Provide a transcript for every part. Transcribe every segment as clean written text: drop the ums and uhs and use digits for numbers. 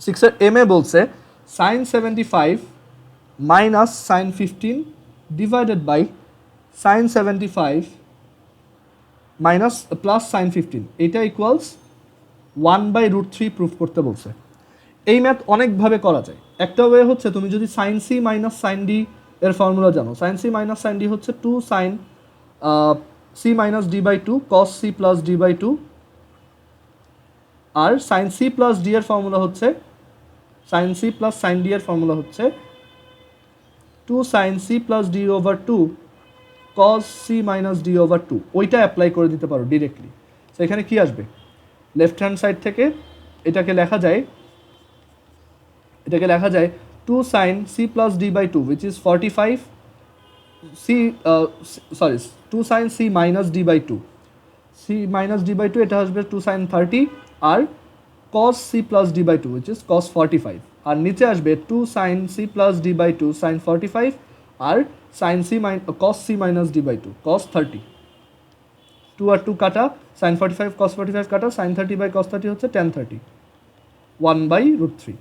6 M A বলছে sin 75 minus sin 15 divided by sin 75 minus plus sin 15 এটা equals 1/√3 proof করতে বলছে। এই ম্যাথ অনেকভাবে করা যায়। একটা ওয়ে হচ্ছে তুমি যদি sin c minus sin d এর ফর্মুলা জানো, sin c minus sin d হচ্ছে 2 sin c minus d by 2 cos c plus d by 2, আর sin c প্লাস d এর ফর্মুলা হচ্ছে sin c plus sin d এর formula হচ্ছে 2 sin c plus d over 2 cos c minus d over 2। ওইটা apply করে দিতে পারো directly. তো এখানে কি আসবে, লেফট হ্যান্ড সাইড থেকে এটাকে লেখা যায় 2 sin c plus d by 2 which is 45 2 sin c minus d by 2, c minus d by 2 এটা আসবে 2 sin 30 R cos c plus d by 2 which is cos 45, আর নিচে আসবে 2 sin c plus d by 2 sin 45 R sin c cos c minus d by 2 cos 30, 2 আর 2 কাটা, sin 45 cos 45 কাটা, sin 30 by cos 30 হচ্ছে tan 30, 1/√3।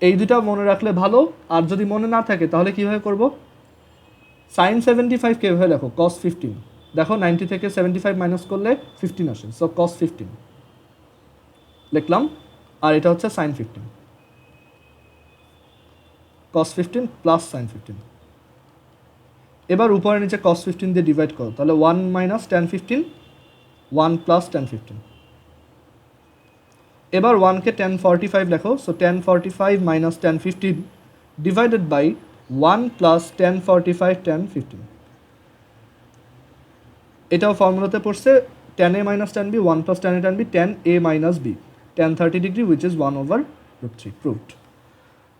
এই দুটা মনে রাখলে ভালো। আর যদি মনে না থাকে তাহলে কীভাবে করব, sin 75 কে এভাবে লেখো cos 15, দেখো 90 থেকে 75 মাইনাস করলে 15 আসে, সো cos 15 লিখলাম, আর এটা হচ্ছে sin 15, cos 15 প্লাস sin 15। এবার উপরে নিচে cos 15 দিয়ে ডিভাইড করো, তাহলে 1 মাইনাস tan 15, 1 প্লাস tan 15। এবার 1কে tan 45 লেখো, so tan 45 minus tan 15 divided by 1 plus tan 45 tan 15। এটাও ফর্মুলাতে পড়ছে tan a minus tan b 1 plus tan a tan b tan a minus b tan 30 degree which is 1/√3 proved.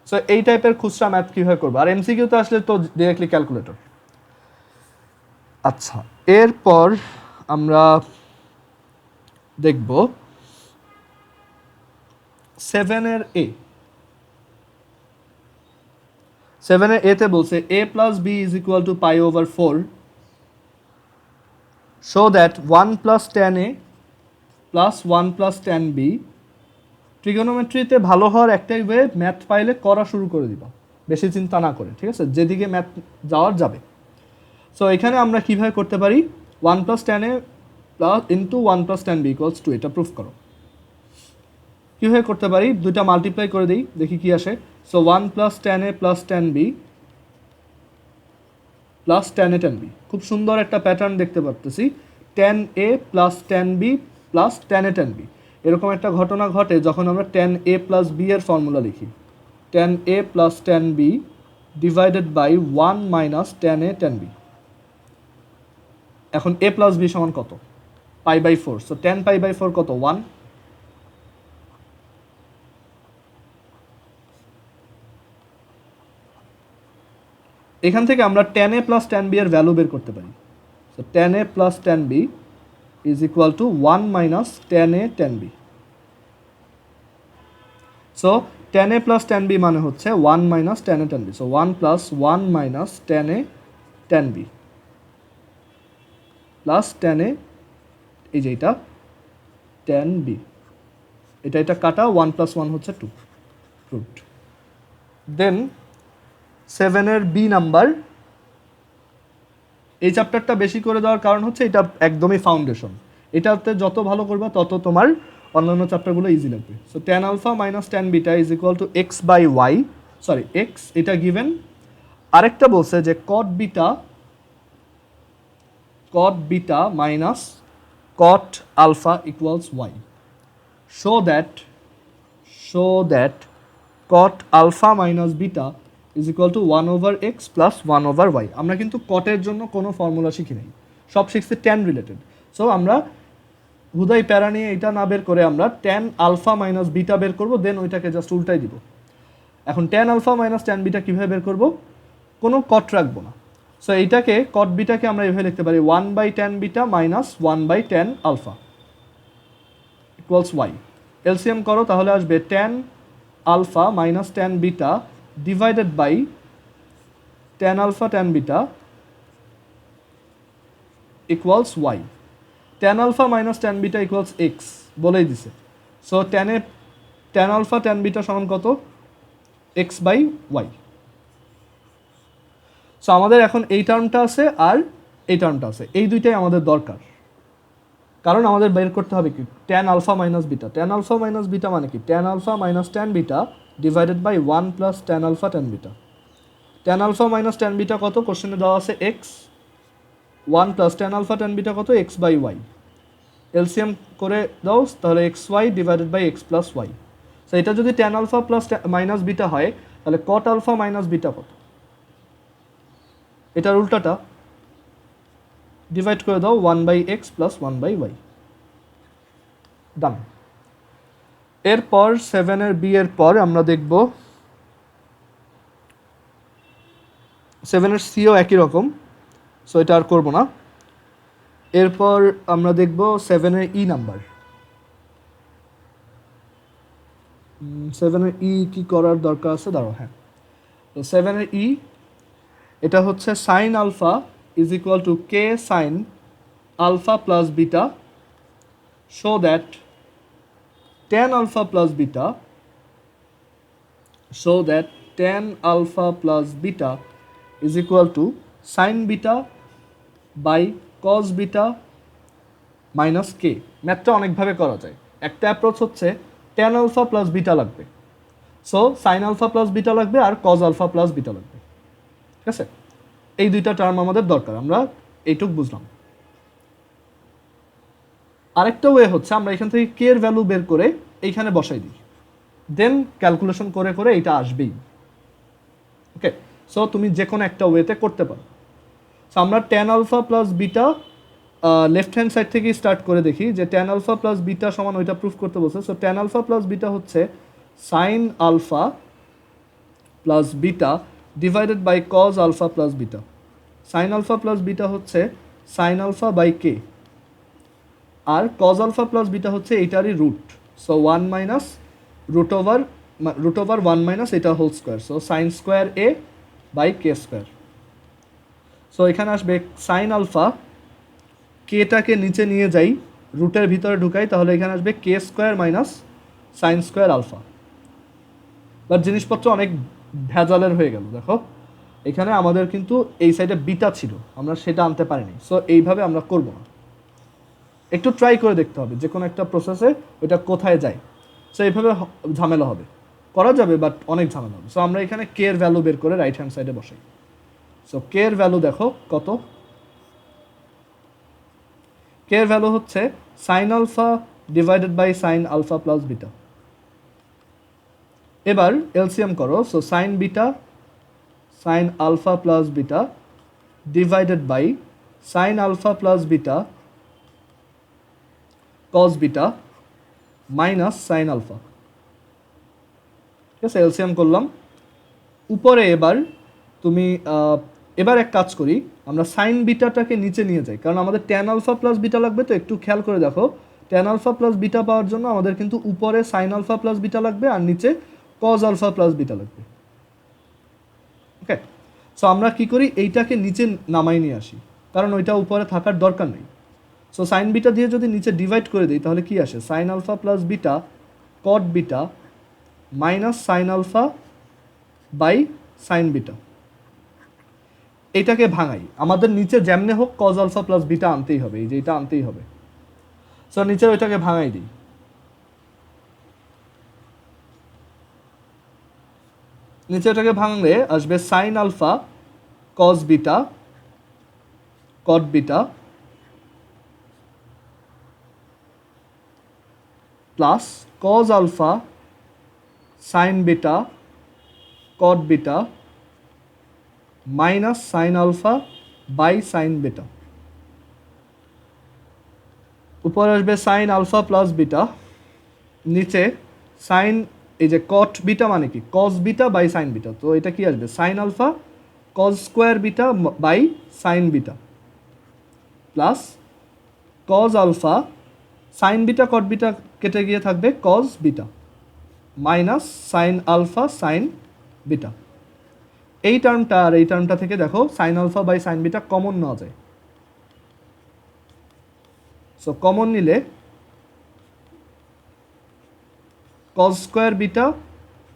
So এই টাইপের খুচরা math কীভাবে করবো, আর এমসিকিউতে আসলে তো ডিরেক্টলি ক্যালকুলেটর। আচ্ছা, এরপর আমরা দেখব 7-এর এ। 7-এর এতে বলছে a plus b is equal two pi over 4, show that 1 plus tan a plus 1 plus tan b। ট্রিগোনোমেট্রিতে ভালো হওয়ার একটাই ওয়ে, ম্যাথ পাইলে করা শুরু করে দিবা, বেশি চিন্তা না করে, ঠিক আছে, যেদিকে ম্যাথ যাওয়ার যাবে। সো এখানে আমরা কীভাবে করতে পারি, 1 plus tan a plus into 1 plus tan b equals 2, এটা প্রুফ করো। কীভাবে করতে পারি, দুইটা মাল্টিপ্লাই করে দিই, দেখি কি আসে। So 1 plus tan a plus tan b plus tan a tan b, খুব সুন্দর একটা প্যাটার্ন দেখতে পারতেছি, tan a plus tan b plus tan a tan b। এরকম একটা ঘটনা ঘটে যখন আমরা tan a প্লাস b এর ফর্মুলা লিখি, tan a plus tan b divided by 1 minus tan a tan b। এখন a প্লাস b সমান কত, pi by 4, so tan pi by 4 কত, 1। এখান থেকে আমরা tan a plus tan b এর ভ্যালু বের করতে পারি। So tan a plus tan b is equal to 1 minus tan a tan b। So tan a plus tan b মানে হচ্ছে 1 minus tan a tan b, so 1 plus 1 minus tan a tan b plus tan a, এই যে এটা tan b, এটা কাটা, 1 plus 1 হচ্ছে 2, proved. দেন 7-এর B number, এই চ্যাপ্টারটা বেশি করে দেওয়ার কারণ হচ্ছে এটা একদমই ফাউন্ডেশন, এটাতে যত ভালো করবা তত তোমার অন্যান্য চ্যাপ্টারগুলো ইজি লাগবে। So tan alpha minus tan beta is equal to X by Y, sorry X এটা গিভেন, আরেকটা বলছে যে cot beta minus cot alpha equals Y, show that cot alpha minus beta is equal to 1/x plus 1/y। আমরা কিন্তু কটের জন্য কোনো formula শিখি নাই, সব শিখছি tan রিলেটেড। সো আমরা হুদাই প্যারা নিয়ে এটা না বের করে আমরা tan আলফা মাইনাস বিটা বের করবো, দেন ওইটাকে জাস্ট উল্টাই দিব। এখন tan alpha minus tan beta কীভাবে বের করবো, কোনো কট রাখবো না। সো এইটাকে cot বিটাকে আমরা এভাবে লিখতে পারি 1/tan beta minus 1/tan alpha equals Y. LCM করো, তাহলে আসবে tan alpha minus tan beta divided by tan alpha tan beta equals Y. tan alpha minus tan beta equals X বলেই দিছে, সো tan এ ট্যান আলফা ট্যান বিটা সমান কত, x/y। So আমাদের এখন এই টার্মটা আছে আর এই টার্মটা আছে, এই দুইটাই আমাদের দরকার, কারণ আমাদের বের করতে হবে কি tan alpha minus beta. Tan alpha minus beta মানে কি, tan alpha minus tan beta divided by 1 plus tan alpha tan beta. Tan alpha minus tan beta কত, কোশ্চেনে দেওয়া আছে X, 1 plus tan alpha tan beta কত, x/y। LCM করে দাও তাহলে xy divided by x plus Y. So এটা যদি tan alpha plus minus beta হয় তাহলে কট আলফা মাইনাস বিটা কত, এটার উল্টাটা ডিভাইড করে দাও 1/x প্লাস 1/y। ডান। এরপর 7 বি এর পর আমরা দেখব 7 সিও একই রকম, সো এটা আর করবো না। এরপর আমরা দেখব 7 ই নাম্বার। 7 ই কি করার দরকার আছে, দাঁড়াও। হ্যাঁ, তো 7 ই এটা হচ্ছে sine alpha is equal to K sine alpha plus beta, show that tan alpha plus beta, so that tan alpha plus beta is equal to sin beta by cos beta minus k। ম্যাথটা অনেকভাবে করা যায়। একটা approach হচ্ছে tan alpha plus beta লাগবে, so sin alpha plus beta লাগবে আর cos alpha plus beta লাগবে, ঠিক আছে? এই দুইটা টার্ম আমাদের দরকার, আমরা এইটুক বুঝলাম। আরেকটা ওয়ে হচ্ছে আমরা এখান থেকে কে এর ভ্যালু বের করে এইখানে বসাই দিই, দেন ক্যালকুলেশন করে করে এটা আসবেই। ওকে, সো তুমি যে কোনো একটা ওয়েতে করতে পারো। সো আমরা tan alpha plus beta left hand side থেকে স্টার্ট করে দেখি যে ট্যান আলফা প্লাস বিটা সমান ওইটা প্রুফ করতে বলছে। So tan alpha plus beta হচ্ছে sine alpha plus beta divided by cos alpha plus beta. Sine alpha plus beta হচ্ছে সাইন আলফা বাই কে, আর কজ আলফা প্লাস বিটা হচ্ছে এইটারই root, so 1 minus root over 1 minus এটা whole square, so sine square A by K square. So এখানে আসবে sine alpha, কেটাকে নিচে নিয়ে যাই, রুটের ভিতরে ঢুকাই, তাহলে এখানে আসবে K square minus sine square alpha. But জিনিসপত্র অনেক ভেজালের হয়ে গেল। দেখো এখানে আমাদের কিন্তু এই সাইডে বিটা ছিল, আমরা সেটা আনতে পারিনি, সো এইভাবে আমরা করবো না, একটু ট্রাই করে দেখতে হবে যে কোনো একটা প্রসেসে ওইটা কোথায় যায়। সো এইভাবে ঝামেলা হবে, করা যাবে বাট অনেক ঝামেলা হবে। সো আমরা এখানে কে এর ভ্যালু বের করে রাইট হ্যান্ড সাইডে বসাই। সো কে এর ভ্যালু দেখো কত, কে এর ভ্যালু হচ্ছে sine alpha divided by sine alpha plus beta. এবার এলসিএম করো, so sine beta sine alpha plus beta divided by sine alpha plus beta cos beta minus sine alpha. ঠিক আছে, এলসিএম করলাম। উপরে এবার তুমি এবার এক কাজ করি, আমরা সাইন বিটাটাকে নিচে নিয়ে যাই, কারণ আমাদের ট্যান আলফা প্লাস বিটা লাগবে। তো একটু খেয়াল করে দেখো, ট্যান আলফা প্লাস বিটা পাওয়ার জন্য আমাদের কিন্তু উপরে সাইন আলফা প্লাস বিটা লাগবে আর নিচে কজ আলফা প্লাস বিটা লাগবে। ওকে, সো আমরা কি করি, এইটাকে নিচে নামাই নিয়ে আসি, কারণ ওইটা উপরে থাকার দরকার নেই। সো সাইন বিটা দিয়ে যদি নিচে ডিভাইড করে দিই তাহলে কি আসে, sine alpha plus beta cot beta minus sine alpha by sine beta. এইটাকে ভাঙাই, আমাদের নিচে যেমনে হোক কজ আলফা প্লাস বিটা আনতেই হবে, এই যে এটা আনতেই হবে। সো নিচে ওইটাকে ভাঙাই দিই, নিচে ওটাকে ভাঙলে আসবে sine alpha cos beta cot beta plus cos alpha sine beta cot beta minus sine alpha by sine beta. উপরে আসবে সাইন আলফা প্লাস বিটা, নিচে সাইন, এই যে কট বিটা মানে কি cos beta by sine beta, তো এটা কি আসবে sine alpha cos square beta by sine beta plus cos alpha sine beta cot beta কেটে গিয়ে থাকবে cos beta minus sine alpha sine beta. এই টার্মটা আর এই টার্মটা থেকে দেখো sine alpha by sine beta common নেওয়া যায়, সো কমন নিলে কজ স্কোয়ার বিটা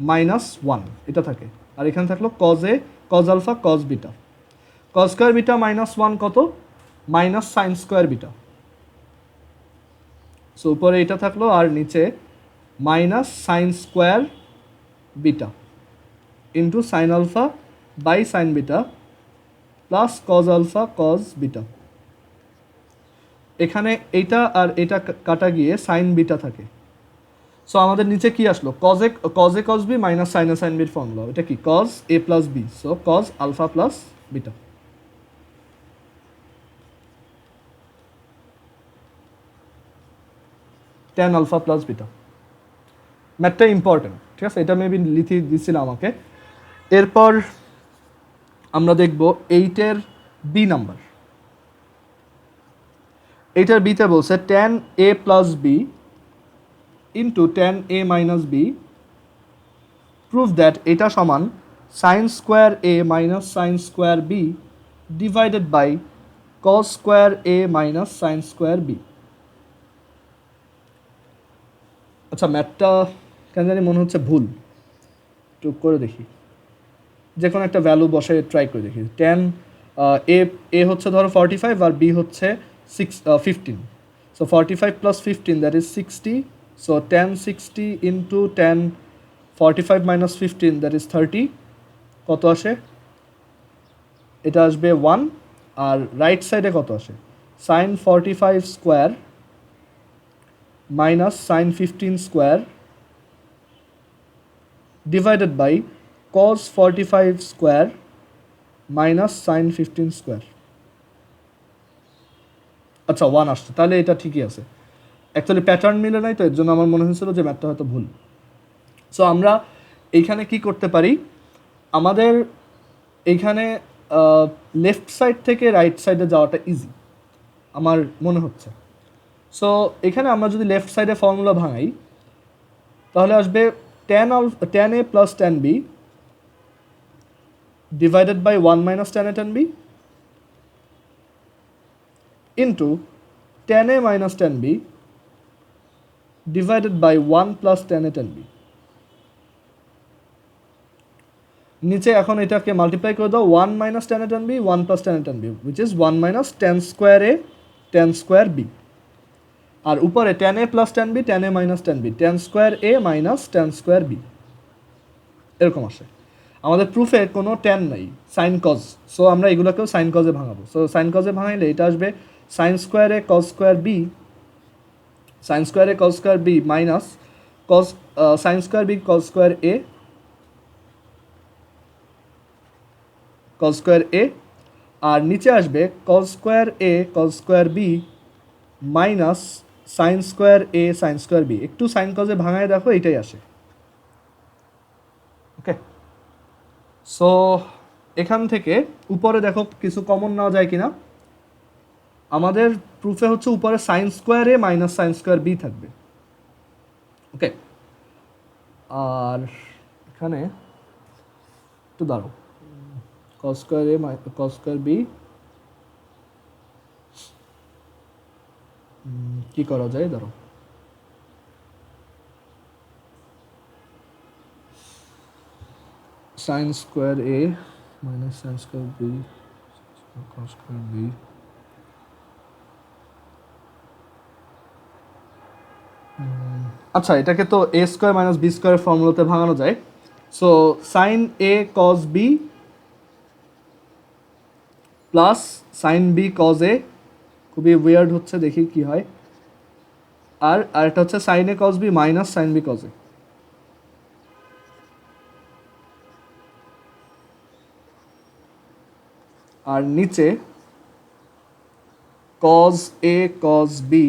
মাইনাস 1 এটা থাকে, আর এখানে থাকলো কজ এ cos alpha cos beta. Cos square beta minus 1 কত? Minus sine square beta. So উপরে এটা থাকলো আর নিচে minus sine square beta into sine alpha by sine beta plus cos alpha cos beta. এখানে এইটা আর এটা কাটা গিয়ে সাইন বিটা থাকে। সো আমাদের নিচে কি আসলো? কজ এ কজ বি মাইনাস সাইন এ সাইন বির ফর্মুলা। এটা কি? কজ এ plus B, so cos alpha plus beta. Tan alpha plus beta. ম্যাথটা ইম্পর্টেন্ট, ঠিক আছে? এটা মেবি লিখে দিচ্ছিল আমাকে। এরপর আমরা দেখব 8-এর বি নাম্বার। 8-এর বিতে বলছে tan A plus B into tan A minus B prove that এটা সমান sine square A minus sine square B divided by cos square A minus sine square B. আচ্ছা, ম্যাথটা কেন জানি মনে হচ্ছে ভুল, একটু করে দেখি। যে কোনো একটা ভ্যালু বসে ট্রাই করে দেখি। ট্যান এ হচ্ছে ধরো 45 আর বি হচ্ছে 15, so 45 plus 15 that is 60, so tan 60 into tan 45 minus 15 that is 30। কত আসে? এটা আসবে 1। আর রাইট সাইডে কত আসে? Sine 45 square minus sine 15 square divided by cos 45 square minus sine 15 square. আচ্ছা, 1 আসছে, তাহলে এটা ঠিকই আছে। অ্যাকচুয়ালি প্যাটার্ন মিলে নাই, তো এর জন্য আমার মনে হয়েছিল যে ম্যাথটা হয়তো ভুল। সো আমরা এইখানে কি করতে পারি? আমাদের এইখানে লেফট সাইড থেকে রাইট সাইডে যাওয়াটা ইজি আমার মনে হচ্ছে। সো এখানে আমরা যদি লেফট সাইডে ফর্মুলা ভাঙাই তাহলে আসবে tan A plus tan B divided by 1 minus tan a tan b into tan a minus tan b divided by 1 plus tan a tan b। নিচে এখন এটাকে মাল্টিপ্লাই করে দাও, 1 minus tan a tan b 1 plus tan a tan b which is 1 minus tan square a tan square b, আর উপরে tan a plus tan b tan a minus tan b tan square a minus tan square b এরকম আসে। আমাদের প্রুফে কোনো tan নাই, sign cos, so আমরা এগুলোকেও sine কজে ভাঙাবো। সো সাইন কজে ভাঙাইলে এটা আসবে সাইন স্কোয়ার এ cos square B, sine square এ cos square B minus cos sine square B cos square এ কজ স্কোয়ার এ, আর নিচে আসবে কজ স্কোয়ার এ cos square B minus sine square এ সাইন স্কোয়ার বি। একটু sine কজে ভাঙায় দেখো, এটাই আসে। ওকে, so এখান থেকে উপরে দেখো কিছু কমন নেওয়া যায় কিনা। আমাদের প্রুফে হচ্ছে উপরে সাইন স্কোয়ার এ মাইনাস সাইন স্কোয়ার বি থাকবে। ওকে, আর এখানে একটু দাঁড়ো, কস স্কোয়ার এ কস স্কোয়ার বি কি করা যায়? দাঁড়ো, সাইন স্কোয়ার এ minus sine square B cos square B, আচ্ছা এটাকে তো এ স্কোয়ার মাইনাস বি স্কোয়ারের ফর্মুলাতে ভাঙানো যায়। So sine A cos B plus sine B cos A, খুবই উইয়ার্ড হচ্ছে, দেখি কি হয়। আর আরেকটা হচ্ছে sine A cos B minus sine B cos A. আর নিচে কজ এ কজ বি।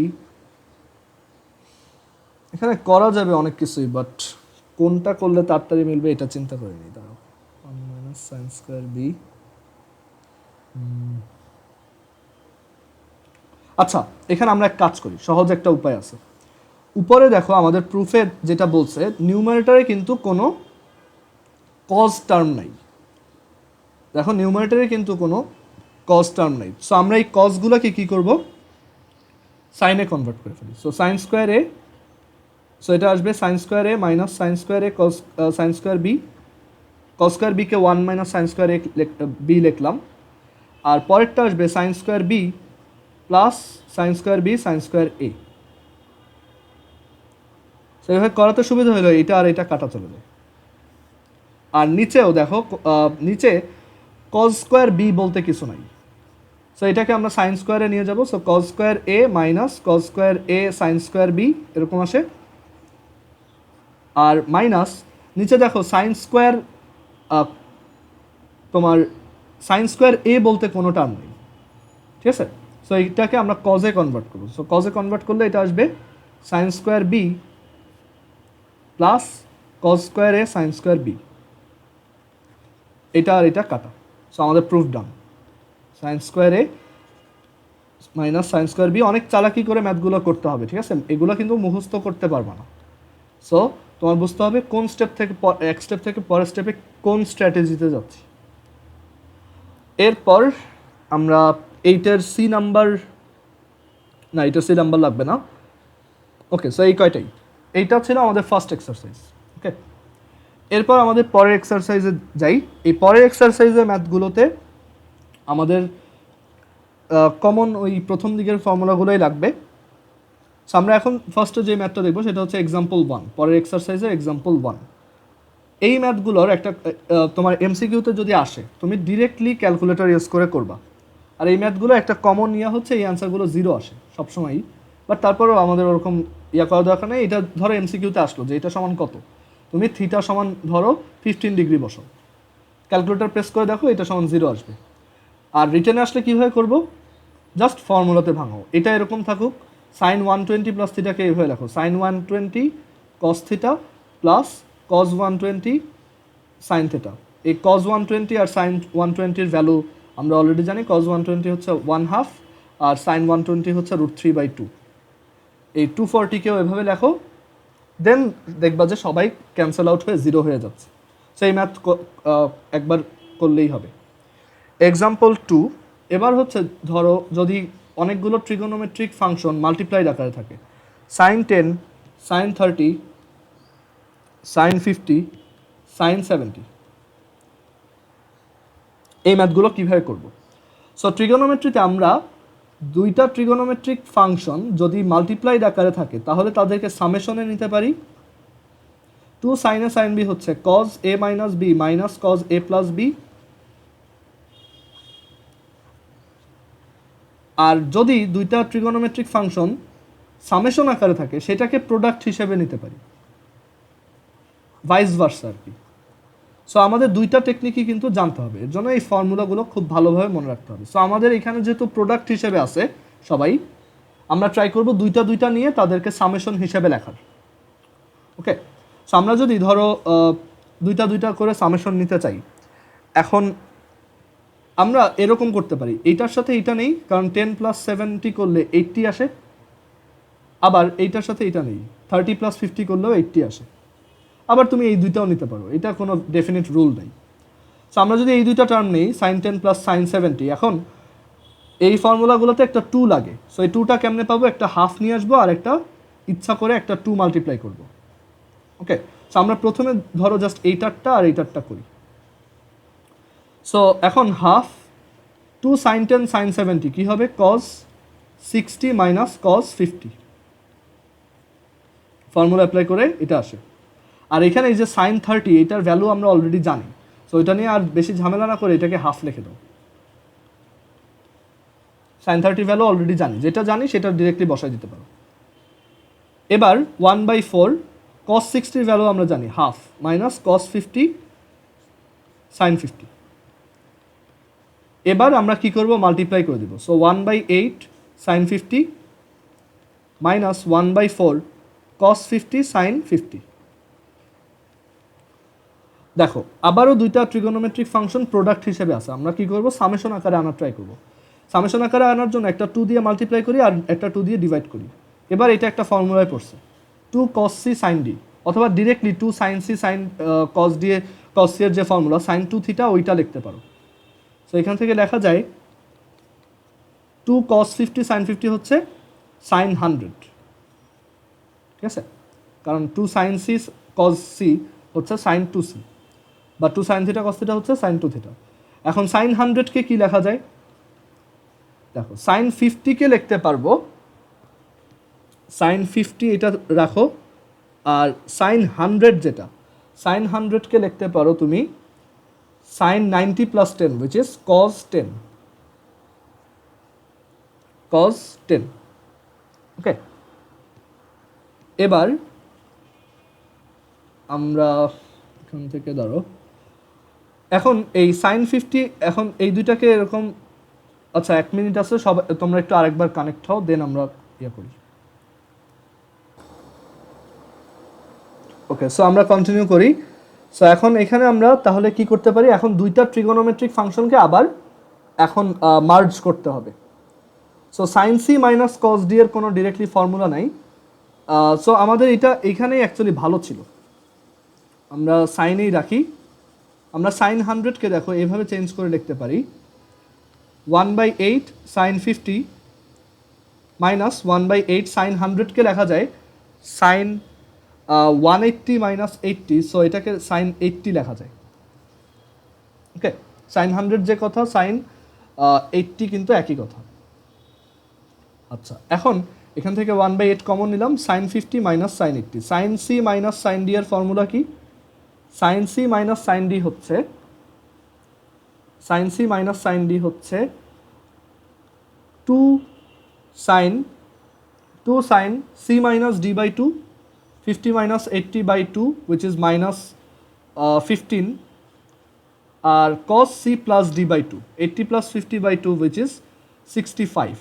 এখানে করা যাবে অনেক কিছুই, বাট কোনটা করলে তাড়াতাড়ি মিলবে এটা চিন্তা করে নিই। দাঁড়াও, 1 মাইনাস সাইন স্কোয়ার বি। আচ্ছা, এখানে আমরা এক কাজ করি, সহজ একটা উপায় আছে। উপরে দেখো আমাদের প্রুফে যেটা বলছে নিউমারেটরে কিন্তু কোনো কজ টার্ম নাই। দেখো নিউমারেটরে কিন্তু কোনো কজ টার্ম নাই। সো আমরা এই কজগুলোকে কি করব? সাইনে কনভার্ট করে ফেলি। So sine square a so এটা আসবে সাইন স্কোয়ার এ মাইনাস সাইন স্কোয়ার এ cos sine square B, cos square বিকে 1 minus sine square a b লিখলাম। আর পরেরটা আসবে sine square b plus sine square B sine square a. So এইভাবে করাতে সুবিধা হলো এটা আর এটা কাটা চলে যায়। আর নিচেও দেখো নিচে কস স্কোয়ার বি বলতে কিছু নাই, সো এটাকে আমরা সাইন স্কোয়ারে নিয়ে যাব। সো কস স্কোয়ার এ মাইনাস কস স্কোয়ার এ সাইন স্কোয়ার বি এরকম আসে। আর মাইনাস নিচে দেখো সাইন স্কোয়ার, তোমার সাইন স্কোয়ার এ বলতে কোনো টার্ম নেই, ঠিক আছে। সো এইটাকে আমরা কজে কনভার্ট করবো। সো কজে কনভার্ট করলে এটা আসবে sine square b plus cos square এ সাইন স্কোয়ার বি। এটা আর এটা কাটা। সো আমাদের প্রুফ ডান। সাইন স্কোয়ার এ মাইনাস সাইন স্কোয়ার বি। অনেক চালাকি করে ম্যাথগুলো করতে হবে, ঠিক আছে, এগুলো কিন্তু মুখস্থ করতে পারবা না। সো তোমার বুঝতে হবে কোন স্টেপ থেকে এক স্টেপ থেকে পরের স্টেপে কোন স্ট্র্যাটেজিতে যাচ্ছি। এরপর আমরা এইটার সি নাম্বার, না এইটার সি নাম্বার লাগবে না, ওকে। সো এই কয়টাই, এইটা ছিল আমাদের ফার্স্ট এক্সারসাইজ, ওকে। এরপর আমাদের পরের এক্সারসাইজে যাই। এই পরের এক্সারসাইজের ম্যাথগুলোতে আমাদের কমন ওই প্রথম দিকের ফর্মুলাগুলোই লাগবে। সো আমরা এখন ফার্স্টে যে ম্যাথটা দেখবো সেটা হচ্ছে এক্সাম্পল 1, পরের এক্সারসাইজের এক্সাম্পল 1। এই ম্যাথগুলোর একটা তোমার এমসিকিউতে যদি আসে তুমি ডিরেক্টলি ক্যালকুলেটর ইউজ করে করবা। আর এই ম্যাথগুলো একটা কমন ইয়া হচ্ছে এই অ্যান্সারগুলো 0 আসে সবসময়ই, বাট তারপরেও আমাদের ওরকম ইয়া করা দরকার নেই। এটা ধরো এমসিকিউতে আসলো যে এটা সমান কত, তুমি থিটা সমান ধরো 15 ডিগ্রি বসো, ক্যালকুলেটর প্রেস করে দেখো এটা সমান 0 আসবে। আর রিটেনে আসলে কীভাবে করবো, জাস্ট ফর্মুলাতে ভাঙো। এটা এরকম থাকুক, সাইন 120 প্লাস থিটাকে এইভাবে লেখো, sine 120 cos theta plus cos 120 sine theta. এই কস 120 আর সাইন 120-র ভ্যালু আমরা অলরেডি জানি। কস 120 হচ্ছে 1/2 আর সাইন 120 হচ্ছে √3/2। এই 240-কেও এভাবে লেখো, দেন দেখবা যে সবাই ক্যান্সেল আউট হয়ে 0 হয়ে যাচ্ছে। সেই ম্যাথ একবার করলেই হবে। এক্সাম্পল 2, এবার হচ্ছে ধরো যদি অনেকগুলো ট্রিগোনোমেট্রিক ফাংশন মাল্টিপ্লাইড আকারে থাকে, সাইন 10 সাইন 30 সাইন 50 সাইন 70, এই ম্যাথগুলো কীভাবে করব। সো ট্রিগোনোমেট্রিতে আমরা দুইটা ট্রিগোনোমেট্রিক ফাংশন যদি মাল্টিপ্লাইড আকারে থাকে তাহলে তাদেরকে সামেশনে নিতে পারি। 2 সাইন এ সাইন বি হচ্ছে কজ এ মাইনাস বি মাইনাস কজ এ প্লাস বি। আর যদি দুইটা ট্রিগোনোমেট্রিক ফাংশন সামেশন আকারে থাকে সেটাকে প্রোডাক্ট হিসেবে নিতে পারি, ভাইস ভার্সা আর কি। সো আমাদের দুইটা টেকনিকই কিন্তু জানতে হবে, এর জন্য এই ফর্মুলাগুলো খুব ভালোভাবে মনে রাখতে হবে। সো আমাদের এখানে যেহেতু প্রোডাক্ট হিসেবে আছে সবাই, আমরা ট্রাই করব দুইটা নিয়ে তাদেরকে সামেশন হিসেবে লেখার, ওকে। সো আমরা যদি ধরো দুইটা করে সামেশন নিতে চাই, এখন আমরা এরকম করতে পারি, এইটার সাথে এইটা নেই কারণ 10 + 70 করলে 80 আসে, আবার এইটার সাথে এইটা নেই 30 + 50 করলেও 80 আসে। আবার তুমি এই দুইটাও নিতে পারো, এটা কোনো ডেফিনিট রুল নেই। সো আমরা যদি এই দুইটা টার্ম নেই, সাইন 10 প্লাস সাইন 70, এখন এই ফর্মুলাগুলোতে একটা 2 লাগে। সো এই 2টা কেমনে পাবো, একটা হাফ নিয়ে আসবো আর একটা ইচ্ছা করে একটা 2 মাল্টিপ্লাই করবো, ওকে। সো আমরা প্রথমে ধরো জাস্ট এইটারটা আর এইটারটা করি। সো এখন হাফ 2 সাইন 10 সাইন 70 কী হবে, cos 60 minus cos 50, formula apply করে এটা আসে। আর এখানে এই যে সাইন 30 এটার ভ্যালু আমরা অলরেডি জানি, সো এটা নিয়ে আর বেশি ঝামেলা না করে এটাকে হাফ লিখে দাও। সাইন 30 ভ্যালু অলরেডি জানি, যেটা জানি সেটা ডিরেক্টলি বসাই দিতে পারো। এবার 1/4 কস 60-র ভ্যালু আমরা জানি হাফ মাইনাস কস 50 সাইন 50। এবার আমরা কি করব, মাল্টিপ্লাই করে দিব। সো 1/8 সাইন 50 মাইনাস 1/4 কস 50 সাইন 50। দেখো আবারও দুইটা ট্রিগোনোমেট্রিক ফাংশন প্রোডাক্ট হিসেবে আছে, আমরা কি করব, সামেশন আকারে আনার ট্রাই করব। সামেশন আকারে আনার জন্য একটা 2 দিয়ে মাল্টিপ্লাই করি আর একটা 2 দিয়ে ডিভাইড করি। এবার এটা একটা ফর্মুলায় পড়ছে 2 cos c sin d, অথবা directly 2 sin c sin cos d cos c এর যে ফর্মুলা sin 2 থিটা ওইটা লিখতে পারো। সো এখান থেকে লেখা যায় 2 cos 50 sin 50 হচ্ছে sin 100, ঠিক আছে। কারণ 2 সাইন সি কজ সি হচ্ছে সাইন 2 সি, বা 2 সাইন থিটা কজ থিটা হচ্ছে সাইন 2 থিটা। এখন সাইন 100কে কি লেখা যায়? দেখো সাইন 50কে লিখতে পারবো, সাইন 50 এটা রাখো, আর সাইন 100 যেটা, সাইন 100কে লিখতে পারো তুমি sine 90 plus 10 which is cos 10, cos 10। Okay, এবার আমরা এখান থেকে ধরো, এখন এই সাইন 50, এখন এই দুইটাকে এরকম, আচ্ছা 1 মিনিট আছে, সব তোমরা একটু আরেকবার কানেক্ট হও, দেন আমরা ইয়ে করি। ওকে, সো আমরা কন্টিনিউ করি। সো এখন এখানে আমরা তাহলে কি করতে পারি, এখন দুইটা ট্রিগোনোমেট্রিক ফাংশনকে আবার এখন মার্জ করতে হবে। So sine C minus cos D এর কোনো ডিরেক্টলি ফর্মুলা নাই, সো আমাদের এটা এইখানেই অ্যাকচুয়ালি ভালো ছিল, আমরা সাইনেই রাখি। আমরা সাইন 100কে দেখো এইভাবে চেঞ্জ করে লিখতে পারি 1/8 সাইন 50 মাইনাস 1/8 সাইন 100কে লেখা যায় সাইন 180 মাইনাস 80, সো এটাকে সাইন 80 লেখা যায়। ওকে, সাইন 100 যে কথা, সাইন 80 কিন্তু একই কথা। আচ্ছা, এখন এখান থেকে 1/8 কমন নিলাম, sine 50 minus sine 80, sine C minus sine d এর ফর্মুলা কি? Sine C minus sine d হচ্ছে, sine C minus sine d হচ্ছে 2 sine C minus d by 2, 50 minus 80 by 2 which is minus 15, আর cos c plus d by 2, 80 plus 50 by 2 which is 65।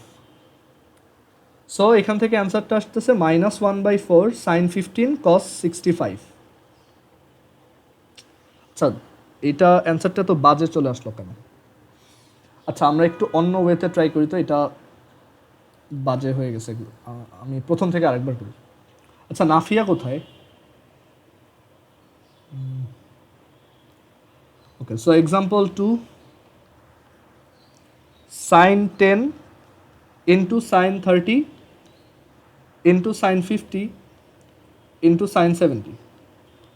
So এখান থেকে অ্যান্সারটা আসতেছে minus 1/4 sign 15 cos 65। আচ্ছা, এটা অ্যান্সারটা তো বাজে চলে আসলো কেন? আচ্ছা, আমরা একটু অন্য ওয়েতে ট্রাই করি, তো এটা বাজে হয়ে গেছে, আমি প্রথম থেকে আরেকবার করি। আচ্ছা, নাফিয়া কোথায়? Okay, so example 2, sine 10 into sine 30 into sine 50 into sine 70।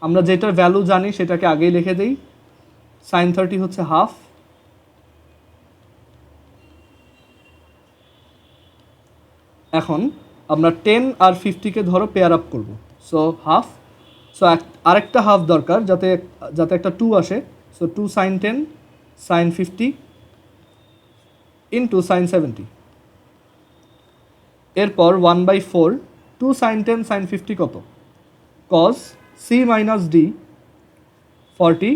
আমরা যেটার ভ্যালু জানি সেটাকে আগেই লিখে দিই, সাইন 30 হচ্ছে হাফ, এখন আমরা 10 আর 50কে ধরো পেয়ার আপ করবো, সো হাফ, সো আরেকটা হাফ দরকার যাতে যাতে একটা 2 আসে, so 2 sine 10 sine 50 into sine 70, এরপর 1/4 2 সাইন 10 সাইন 50 কত? Cos c minus d 40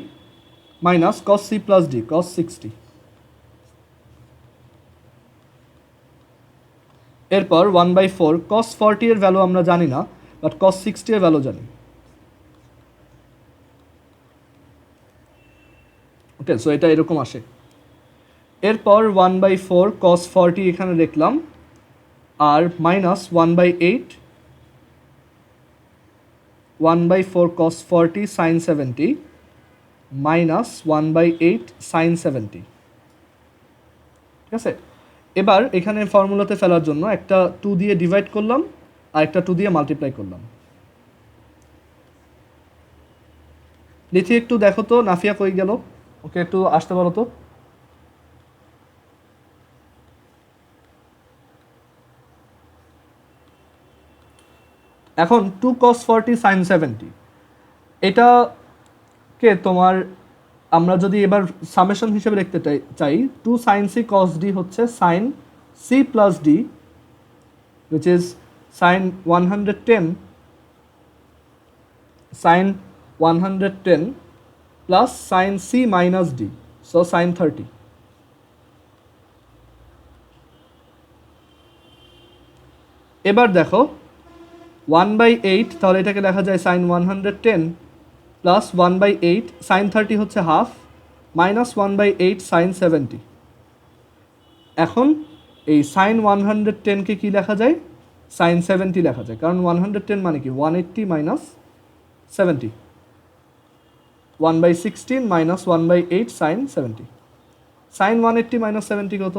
minus cos c plus d cos 60, এরপর 1/4 cos 40 এর ভ্যালু আমরা জানি না, বাট cos 60 এর ভ্যালু জানি। ওকে, সো এটা এরকম আসে। এরপর 1/4 cos 40 এখানে লিখলাম, আর minus 1/4 cos 40 sine 70 minus 1/8 sine 70। ঠিক আছে, এবার এখানে ফর্মুলাতে ফেলার জন্য একটা 2 দিয়ে ডিভাইড করলাম আর একটা 2 দিয়ে মাল্টিপ্লাই করলাম। লিথি একটু দেখো তো নাফিয়া কই গেল, ওকে একটু আসতে বলো তো। এখন 2 cos 40 সাইন 70, এটাকে তোমার আমরা যদি এবার সামেশন হিসেবে লিখতে চাই, 2 সাইন সি কস ডি হচ্ছে sine C plus D which is sin 110 sin 110 plus sin c minus d, so sin 30। এবার দেখো 1/8, তাহলে এটাকে লেখা যায় sin 110 প্লাস 1/8 sin 30 হচ্ছে হাফ মাইনাস 1/8 sin 70। এখন এই সাইন 110কে কি লেখা যায়? সাইন 70 লেখা যায়, কারণ 110 মানে কি 180 minus 70, 1/16 minus 1/8 sine 70। Sine 180 minus 70 কত?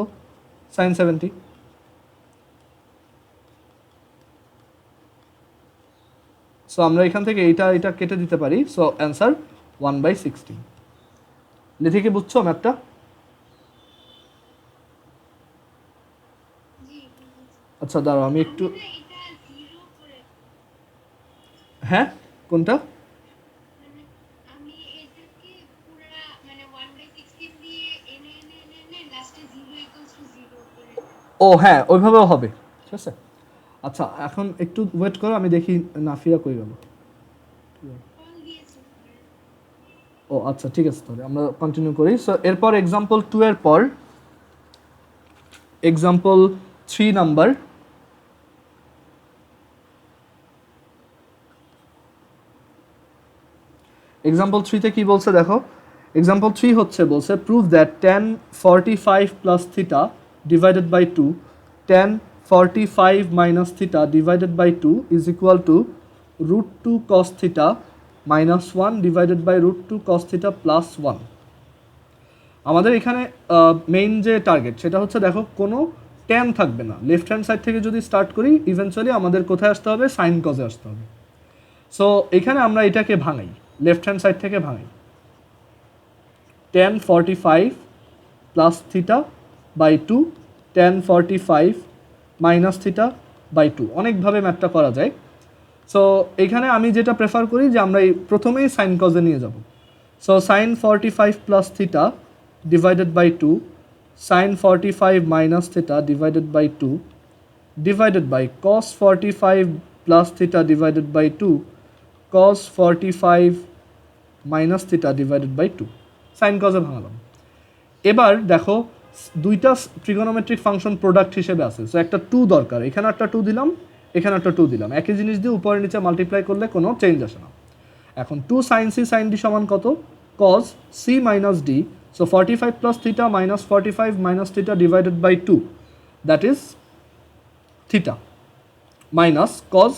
সাইন 70। সো আমরা এখান থেকে এটা কেটে দিতে পারি। So answer 1/16। লিখে কি বুঝছো ম্যাথটা? আচ্ছা দাঁড়াও আমি একটু, হ্যাঁ কোনটা? ও হ্যাঁ ওইভাবেও হবে, ঠিক আছে। আচ্ছা এখন একটু ওয়েট করো, আমি দেখি নাফিয়া কই গেল। ও আচ্ছা ঠিক আছে, তাহলে আমরা কন্টিনিউ করি। সো এরপর এক্সাম্পল 2 এর পর এক্সাম্পল 3 নাম্বার। এক্সাম্পল 3 তে কি বলছে দেখো, এক্সাম্পল 3 হচ্ছে বলছে prove that tan 45 plus theta divided by 2 tan 45 minus theta divided by 2 is equal to √2 cos theta minus 1 divided by √2 cos theta plus 1। আমাদের এখানে মেইন যে টার্গেট সেটা হচ্ছে দেখো কোনো ট্যান থাকবে না, লেফট হ্যান্ড সাইড থেকে যদি স্টার্ট করি ইভেন্চুয়ালি আমাদের কোথায় আসতে হবে, সাইন কজে আসতে হবে। সো এখানে আমরা এটাকে ভাঙাই, লেফট হ্যান্ড সাইড থেকে ভাঙাই, tan 45 plus theta by 2 tan 45 minus theta by 2। অনেকভাবে ম্যাথটা করা যায়। সো এখানে আমি যেটা প্রেফার করি যে আমরা প্রথমেই সাইন কজে নিয়ে যাব। So sine 45 plus theta divided by 2 sine 45 minus theta divided by 2 divided by cos 45 plus theta divided by 2 cos 45 minus theta divided by 2। Sine কজে ভাঙালাম। এবার দেখো দুইটা ট্রিগোনোমেট্রিক ফাংশন প্রোডাক্ট হিসেবে আছে, সো একটা 2 দরকার, এখানে একটা 2 দিলাম, এখানে একটা 2 দিলাম, একই জিনিস দিয়ে উপরে নিচে মাল্টিপ্লাই করলে কোনো চেঞ্জ আসে না। এখন 2 sin c sin d সমান কত, cos c minus d। So 45 plus theta minus 45 minus theta divided by 2 that is theta minus cos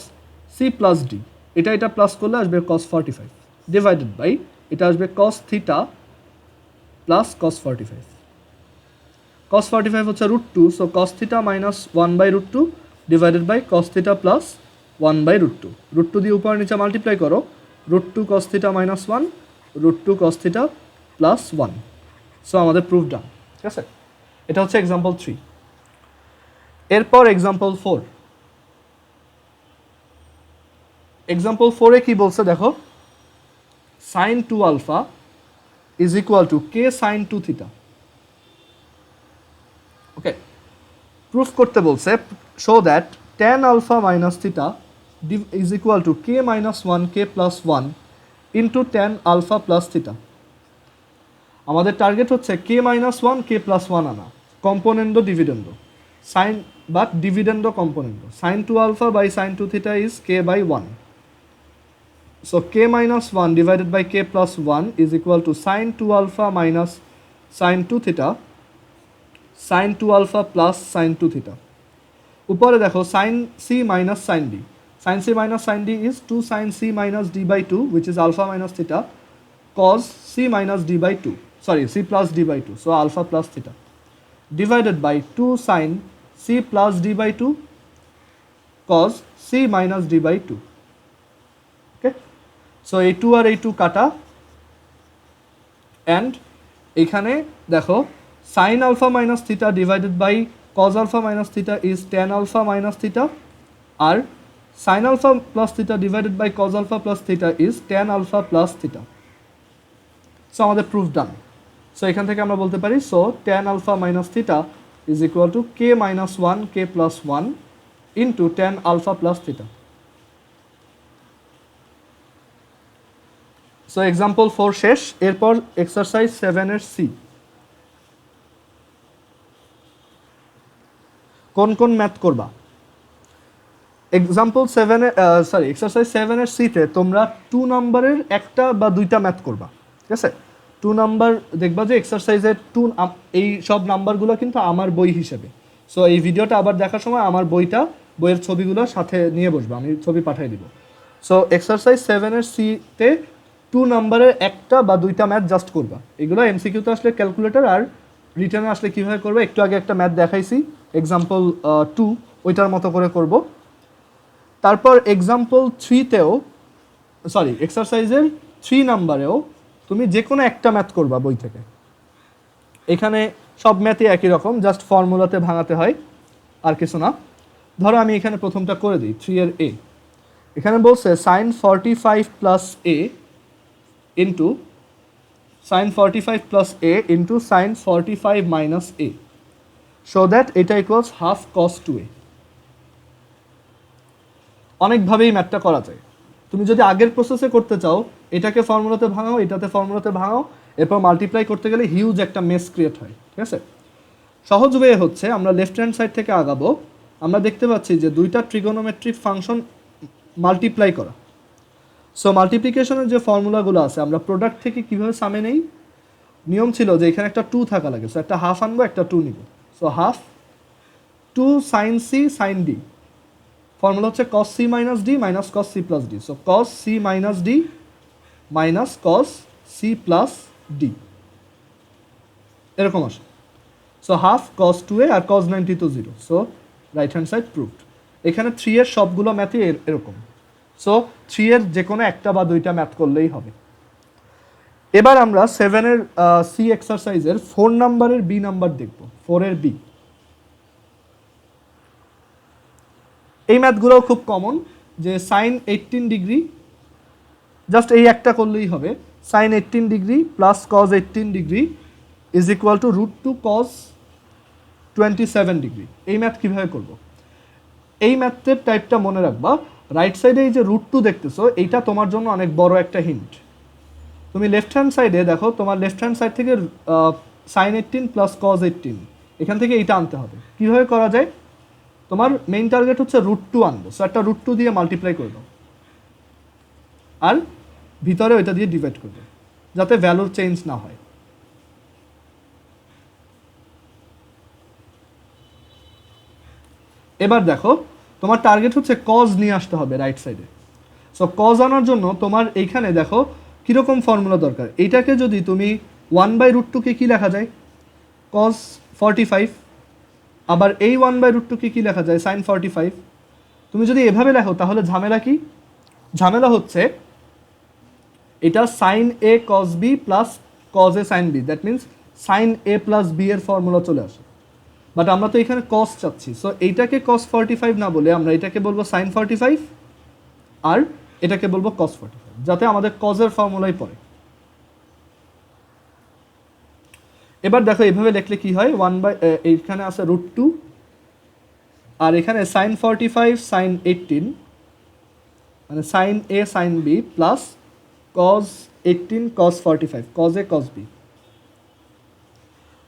c plus d, এটা প্লাস করলে আসবে cos 45 ডিভাইডেড বাই এটা আসবে cos theta plus cos 45। cos 45 হচ্ছে √2, so cos theta minus 1/√2 divided by cos theta plus 1/√2। √2 দিয়ে উপর নিচে multiply করো, √2 cos theta minus 1 √2 cos theta plus 1। So আমাদের প্রুফ ডান, ঠিক আছে। এটা হচ্ছে এক্সাম্পল 3। এরপর এক্সাম্পল 4। এক্সাম্পল 4-এ কি বলছে দেখো, sin 2 alpha is equal to k sin 2 theta. Okay, proof করতে বলছে show that tan alpha minus theta is equal to k minus 1 k plus 1 into tan alpha plus theta. আমাদের target হচ্ছে k minus 1 k plus 1 আনা, componendo dividendo, sine but dividendo componendo. sin 2 alpha by sin 2 theta is k by 1। So k minus 1 divided by k plus 1 is equal to sin 2 alpha minus sin 2 theta sin 2 alpha plus sin 2 theta। উপরে দেখো sin c minus sin d, sin c minus sin d is 2 sin c minus d by 2 which is alpha minus theta cos c minus d by 2, sorry c plus d by 2, so alpha plus theta divided by 2 sin c plus d by 2 cos c minus d by 2। সো এই 2 আর এই 2 কাটা, and এখানে দেখো sine alpha minus theta divided by cos alpha minus theta is tan alpha minus theta, আর sine alpha plus theta divided by cos alpha plus theta is tan alpha plus theta. So আমাদের proof done. So এখান থেকে আমরা বলতে পারি so tan alpha minus theta is equal to K minus 1 K plus 1 into tan alpha plus theta. So example 4 শেষ। এরপর exercise 7-এর C. কোন কোন ম্যাথ করবা? এক্সাম্পল 7-এ এক্সারসাইজ 7-এর সিতে তোমরা 2 নম্বরের একটা বা দুইটা ম্যাথ করবা, ঠিক আছে। 2 নাম্বার দেখবা যে এক্সারসাইজের 2 এই সব নাম্বারগুলো কিন্তু আমার বই হিসেবে। সো এই ভিডিওটা আবার দেখার সময় আমার বইয়ের ছবিগুলো সাথে নিয়ে বসবা, আমি ছবি পাঠিয়ে দিব। সো এক্সারসাইজ 7-এর সিতে 2 নাম্বারের একটা বা দুইটা ম্যাথ জাস্ট করবা। এগুলো এমসিকিউতে আসলে ক্যালকুলেটর, আর রিটার্নে আসলে কীভাবে করবে একটু আগে একটা ম্যাথ দেখাইছি এক্সাম্পল 2, ওইটার মতো করে করব। তারপর এক্সাম্পল 3-তেও সরি এক্সারসাইজের 3 নাম্বারেও তুমি যে কোনো একটা ম্যাথ করবা বই থেকে। এখানে সব ম্যাথই একই রকম, জাস্ট ফর্মুলাতে ভাঙাতে হয়, আর কিছু না। ধরো আমি এখানে প্রথমটা করে দিই, 3 এর এ। এখানে বলছে sine 45 plus A into sine 45 plus A into sine 45 minus A, so that এটা ইকুয়ালস হাফ কস 2a। অনেকভাবেই ম্যাথটা করা যায়। তুমি যদি আগের প্রসেসে করতে চাও, এটাকে ফর্মুলাতে ভাঙাও, এটাতে ফর্মুলাতে ভাঙাও, এরপর মাল্টিপ্লাই করতে গেলে হিউজ একটা মেস ক্রিয়েট হয়, ঠিক আছে। সহজ ওয়ে হচ্ছে আমরা লেফট হ্যান্ড সাইড থেকে আগাবো। আমরা দেখতে পাচ্ছি যে দুইটা ট্রিগোনোমেট্রিক ফাংশন মাল্টিপ্লাই করা। সো মাল্টিপ্লিকেশনের যে ফর্মুলাগুলো আছে, আমরা প্রোডাক্ট থেকে কীভাবে সামে নেই, নিয়ম ছিল যে এখানে একটা 2 থাকা লাগে, সো একটা হাফ আনবো, একটা 2 নিব। So half 2 sine C sine D, formula হচ্ছে cos c minus D minus cos c plus D. So cos c minus D minus cos c plus D, এরকম আসে। সো হাফ cos 2a আর cos 90 তো 0, so right hand side proved. এখানে 3 এর সবগুলো ম্যাথই এরকম। So 3 এর যে কোনো একটা বা দুইটা ম্যাথ করলেই হবে। এবার আমরা 7 এর সি এক্সারসাইজের 4 নাম্বারের বি নাম্বার দেখব, 4 এর বি। এই ম্যাথগুলোও খুব কমন, যে সাইন 18 ডিগ্রি, জাস্ট এই একটা করলেই হবে। Sine 18 degree plus cos 18 degree is equal to √2 cos 27 degree. এই ম্যাথ কীভাবে করব? এই ম্যাথের টাইপটা মনে রাখবা। রাইট সাইডে এই যে √2 দেখতেছো, এইটা তোমার জন্য অনেক বড় একটা হিন্ট। তুমি লেফট হ্যান্ড সাইডে দেখো, তোমার লেফট হ্যান্ড সাইড থেকে সাইন 18 প্লাস কজ 18, এখান থেকে এইটা আনতে হবে। কীভাবে করা যায়? তোমার মেইন টার্গেট হচ্ছে √2 আনবো, সো একটা √2 দিয়ে মাল্টিপ্লাই করে দাও, আর ভিতরে ওইটা দিয়ে ডিভাইড করবে, যাতে ভ্যালুর চেঞ্জ না হয়। এবার দেখো, তোমার টার্গেট হচ্ছে কজ নিয়ে আসতে হবে রাইট সাইডে। সো কজ আনার জন্য তোমার এইখানে দেখো কীরকম ফর্মুলা দরকার। এইটাকে যদি তুমি 1/√2 কে কী লেখা যায়? কজ 45। আবার এই 1/√2 কে কী লেখা যায়? সাইন 45। তুমি যদি এভাবে লেখো তাহলে ঝামেলা কি? ঝামেলা হচ্ছে এটা sine A cos B plus cos A sine B, that means sine A plus B এর ফর্মুলা চলে আসে। বাট আমরা তো এখানে কস চাচ্ছি, সো এইটাকে কস 45 না বলে আমরা এটাকে বলবো সাইন 45, আর এটাকে বলবো কস 45, যাতে আমাদের কজের ফর্মুলাই পড়ে। এবার দেখো এইভাবে লিখলে কি হয়, এইখানে আছে √2, আর এখানে সাইন 45 সাইন 18, মানে sine A sine B plus cos 18 cos 45, cos A cos B.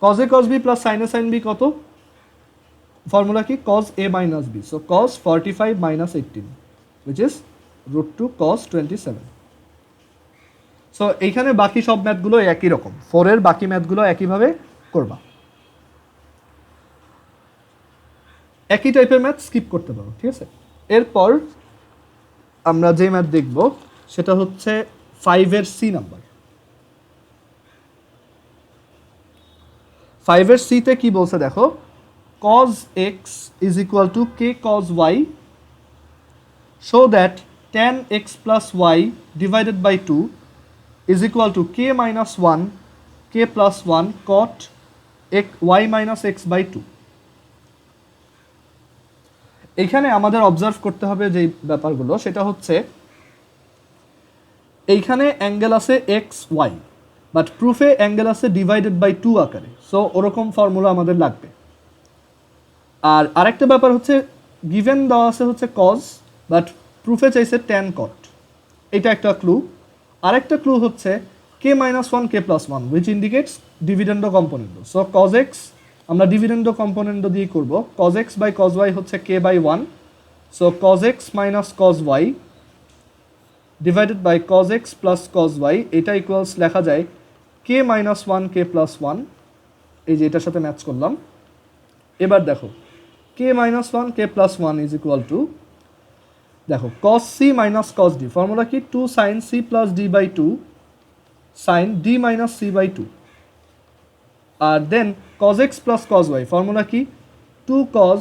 Cos A cos B plus sine A sine B কত? ফর্মুলা কি? Cos A minus B. So cos 45 minus 18 which is √2 cos 27। সো এইখানে বাকি সব ম্যাথগুলো একই রকম, 4 এর বাকি ম্যাথগুলো একইভাবে করবা। একই টাইপের ম্যাথ স্কিপ করতে পারো, ঠিক আছে। এরপর আমরা যে ম্যাথ দেখব সেটা হচ্ছে 5 এর সি নাম্বার। 5 এর সিতে কি বলছে দেখো, cos x is equal to k cos y, so that tan x plus y divided by 2 is equal to k minus 1 k plus 1 cot x y minus x by 2। এইখানে আমাদের observe করতে হবে যে ব্যাপারগুলো, সেটা হচ্ছে এইখানে অ্যাঙ্গেল আছে এক্স ওয়াই, বাট প্রুফে অ্যাঙ্গেল আছে ডিভাইডেড বাই 2 আকারে। সো ওরকম ফর্মুলা আমাদের লাগবে। আর আরেকটা ব্যাপার হচ্ছে, গিভেন দেওয়া আছে হচ্ছে কজ, বাট প্রুফে চাইছে ট্যান কট, এটা একটা ক্লু। আরেকটা ক্লু হচ্ছে k minus 1 K plus 1 which indicates dividendo componendo. So cos x আমরা ডিভিডেন্ডো কম্পোনেন্ডো দিয়ে করব। Cos x by cos y হচ্ছে k by 1, so cos x minus cos y divided by cos x plus cos y, এটা equals লেখা যায় কে minus 1 কে plus 1, এই যে এটার সাথে ম্যাচ করলাম। এবার দেখো k minus 1 K plus 1 is equal to, দেখো cos c minus cos d, formula কি? 2 sine C plus d by 2 sine d minus c by 2। আর then cos x plus cos y, formula কি? 2 cos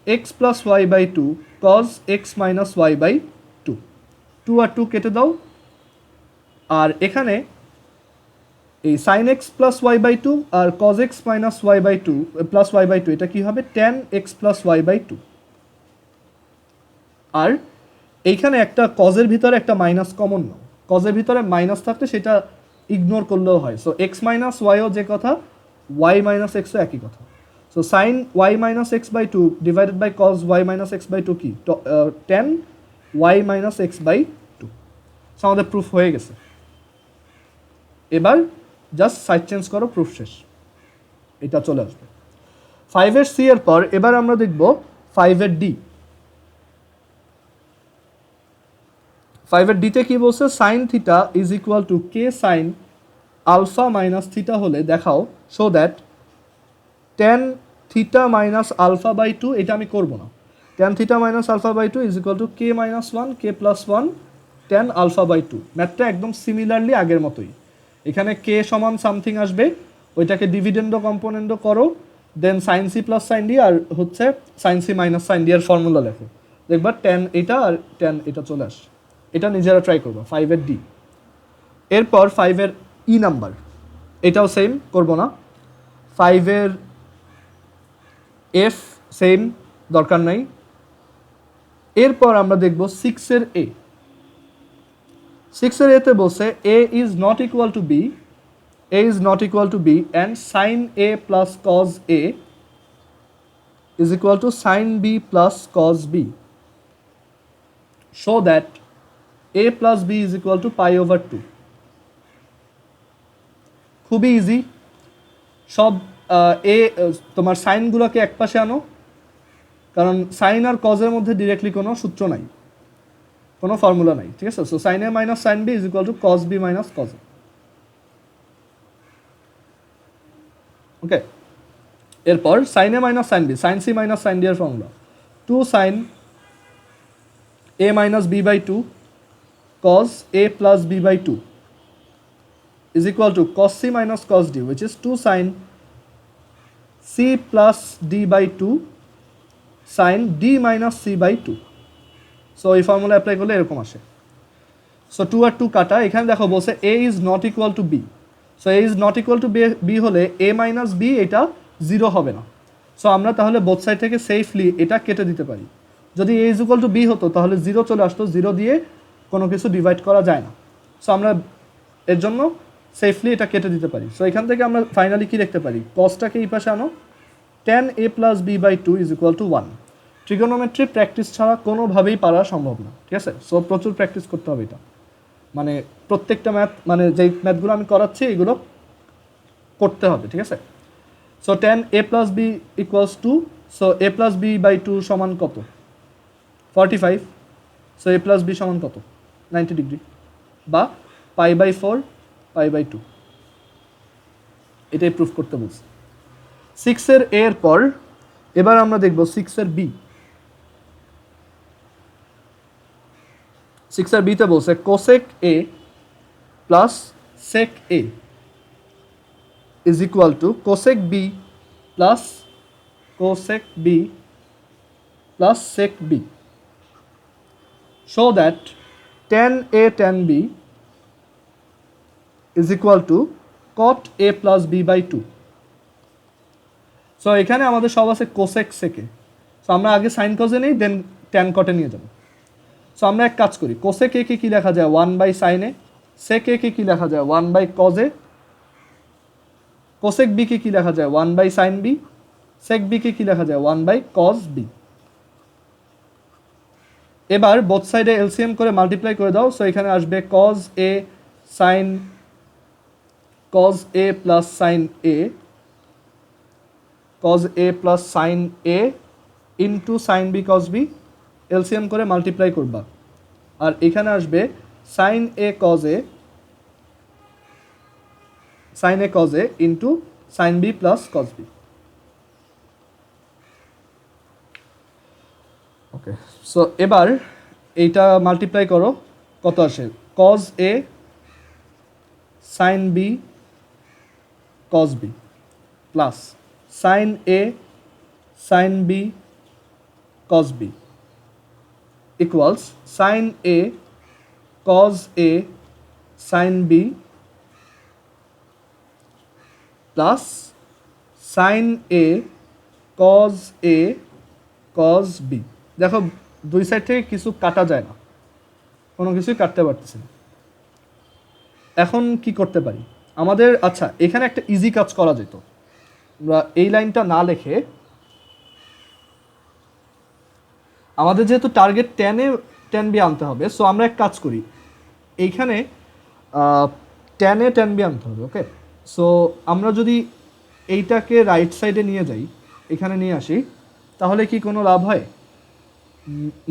x plus y by 2 cos x minus y by 2। 2 আর 2 কেটে দাও, আর এখানে এই sine x plus y by two R cos x minus y by two plus y by two এটা কী হবে tan x plus y by two. আর এইখানে একটা কজের ভিতরে একটা মাইনাস কমন নাও, কজের ভিতরে মাইনাস থাকলে সেটা ইগনোর করলেও হয়। সো এক্স মাইনাস ওয়াইও যে কথা, ওয়াই মাইনাস এক্সও একই কথা। So sine y minus x by two divided by cos y minus x by two কি tan y minus x by two. So আমাদের প্রুফ হয়ে গেছে। এবার জাস্ট সাইড চেঞ্জ করো, প্রুফ শেষ। এটা চলে আসবে 5-এর সি এর পর। এবার আমরা দেখব 5-এর ডি। 5-এর ডিতে কি বলছে, sine theta is equal to K sine alpha minus theta হলে দেখাও so that tan theta minus alpha by two, এটা আমি করবো না, tan theta minus alpha by two is equal to K minus one K plus one tan alpha by two. ম্যাথটা একদম similarly আগের মতোই। এখানে কে সমান সামথিং আসবে, ওইটাকে ডিভিডেন্ডো কম্পোনেন্ডো করো, then sine C plus sine d আর হচ্ছে sine C minus sine d এর ফর্মুলা লেখো, দেখবা টেন এটা আর টেন এটা চলে আসে। এটা নিজেরা ট্রাই করবো। 5-এর ডি। এরপর 5-এর ই নাম্বার, এটাও সেম করবো না। 5-এর এফ সেম, দরকার নাই। এরপর আমরা দেখব 6-এর এ। 6-এর এতে বলছে a is not equal to b, a is not equal to b and sine A plus cos a is equal to sine B plus cos b show that a plus b is equal to pi over 2। খুবই easy. সব এ তোমার সাইনগুলোকে এক পাশে আনো, কারণ sign আর কজের মধ্যে directly কোনো সূত্র নাই, কোনো ফর্মুলা নাই, ঠিক আছে। So sine a minus sine b is equal to cos B minus cos a. Okay, এরপর sine a minus sine b, sine C minus sine d এর formula two sine a minus b by two cos a plus b by 2 is equal to cos c minus cos d, which is 2 sin c plus d by 2 sin d minus c by 2। সো এই formula apply করলে এরকম আসে। So 2 আর 2 কাটা। এখানে দেখো বলছে a is not equal to b। So a is not equal to b হলে a minus b এটা 0 হবে না। সো আমরা তাহলে বোথ সাইড থেকে সেফলি এটা কেটে দিতে পারি। যদি a is equal to b হতো তাহলে 0 চলে আসতো, 0 দিয়ে কোনো কিছু ডিভাইড করা যায় না। সো আমরা এর জন্য সেফলি এটা কেটে দিতে পারি। সো এখান থেকে আমরা ফাইনালি কি লিখতে পারি, কসটাকে এই পাশে আনো, tan A plus B by two is equal to 1। Trigonometry practice ছাড়া কোনোভাবেই পারা সম্ভব না, ঠিক আছে। সো প্রচুর প্র্যাকটিস করতে হবে এটা, মানে প্রত্যেকটা ম্যাথ, মানে যেই ম্যাথগুলো আমি করাচ্ছি এগুলো করতে হবে, ঠিক আছে। So tan A plus B equals to, so A plus B by two সমান কত, 45। সো এ প্লাস বি সমান কত, 90 ডিগ্রি বা পাই বাই 4 পাই বাই 2। এটাই প্রুফ করতে বলছি। 6-এর এর পর এবার আমরা দেখব 6-এর বি। 6-এর বিতে বলছে cosec A plus sec A is equal to cosec B plus cosec B plus sec B so that tan a tan b is equal to cot a plus b by 2। So এখানে আমাদের সব আছে cosec সেকে। So আমরা আগে sign কজে নেই, দেন tan কটে নিয়ে যাব। সো আমরা এক কাজ করি, কোসেক এ কে কি লেখা যায় 1 বাই সাইন এ, সেক এ কে কি লেখা যায় 1 বাই কজ এ, কোসেক বি কে কি লেখা যায় 1 বাই সাইন বি, সেক বি কে কি লেখা যায় 1 বাই কজ বি। এবার বোথ সাইডে এলসিএম করে মাল্টিপ্লাই করে দাও। সো এখানে আসবে cos A sine cos A plus sine A, cos A plus sine a into sine B cos b, LCM করে মাল্টিপ্লাই করবা। আর এখানে আসবে সাইন এ কজ এ, সাইন এ কজ এ into sine B plus cos b. Okay, so এবার এইটা multiply করো, কত আসে, কজ এ sine B cos B plus sine এ sine B cos b equals sine এ কজ এ সাইন বি প্লাস সাইন এ cos এ cos b. দেখো দুই side থেকে কিছু কাটা যায় না, কোনো কিছুই কাটতে পারতেছি না। এখন কি করতে পারি আমাদের, আচ্ছা এখানে একটা ইজি কাজ করা যেত, আমরা এই লাইনটা না লিখে, আমাদের যেহেতু টার্গেট 10 বি আনতে হবে, সো আমরা এক কাজ করি, এইখানে 10 বি আনতে হবে। ওকে, সো আমরা যদি এইটাকে রাইট সাইডে নিয়ে যাই, এখানে নিয়ে আসি, তাহলে কি কোনো লাভ হয়?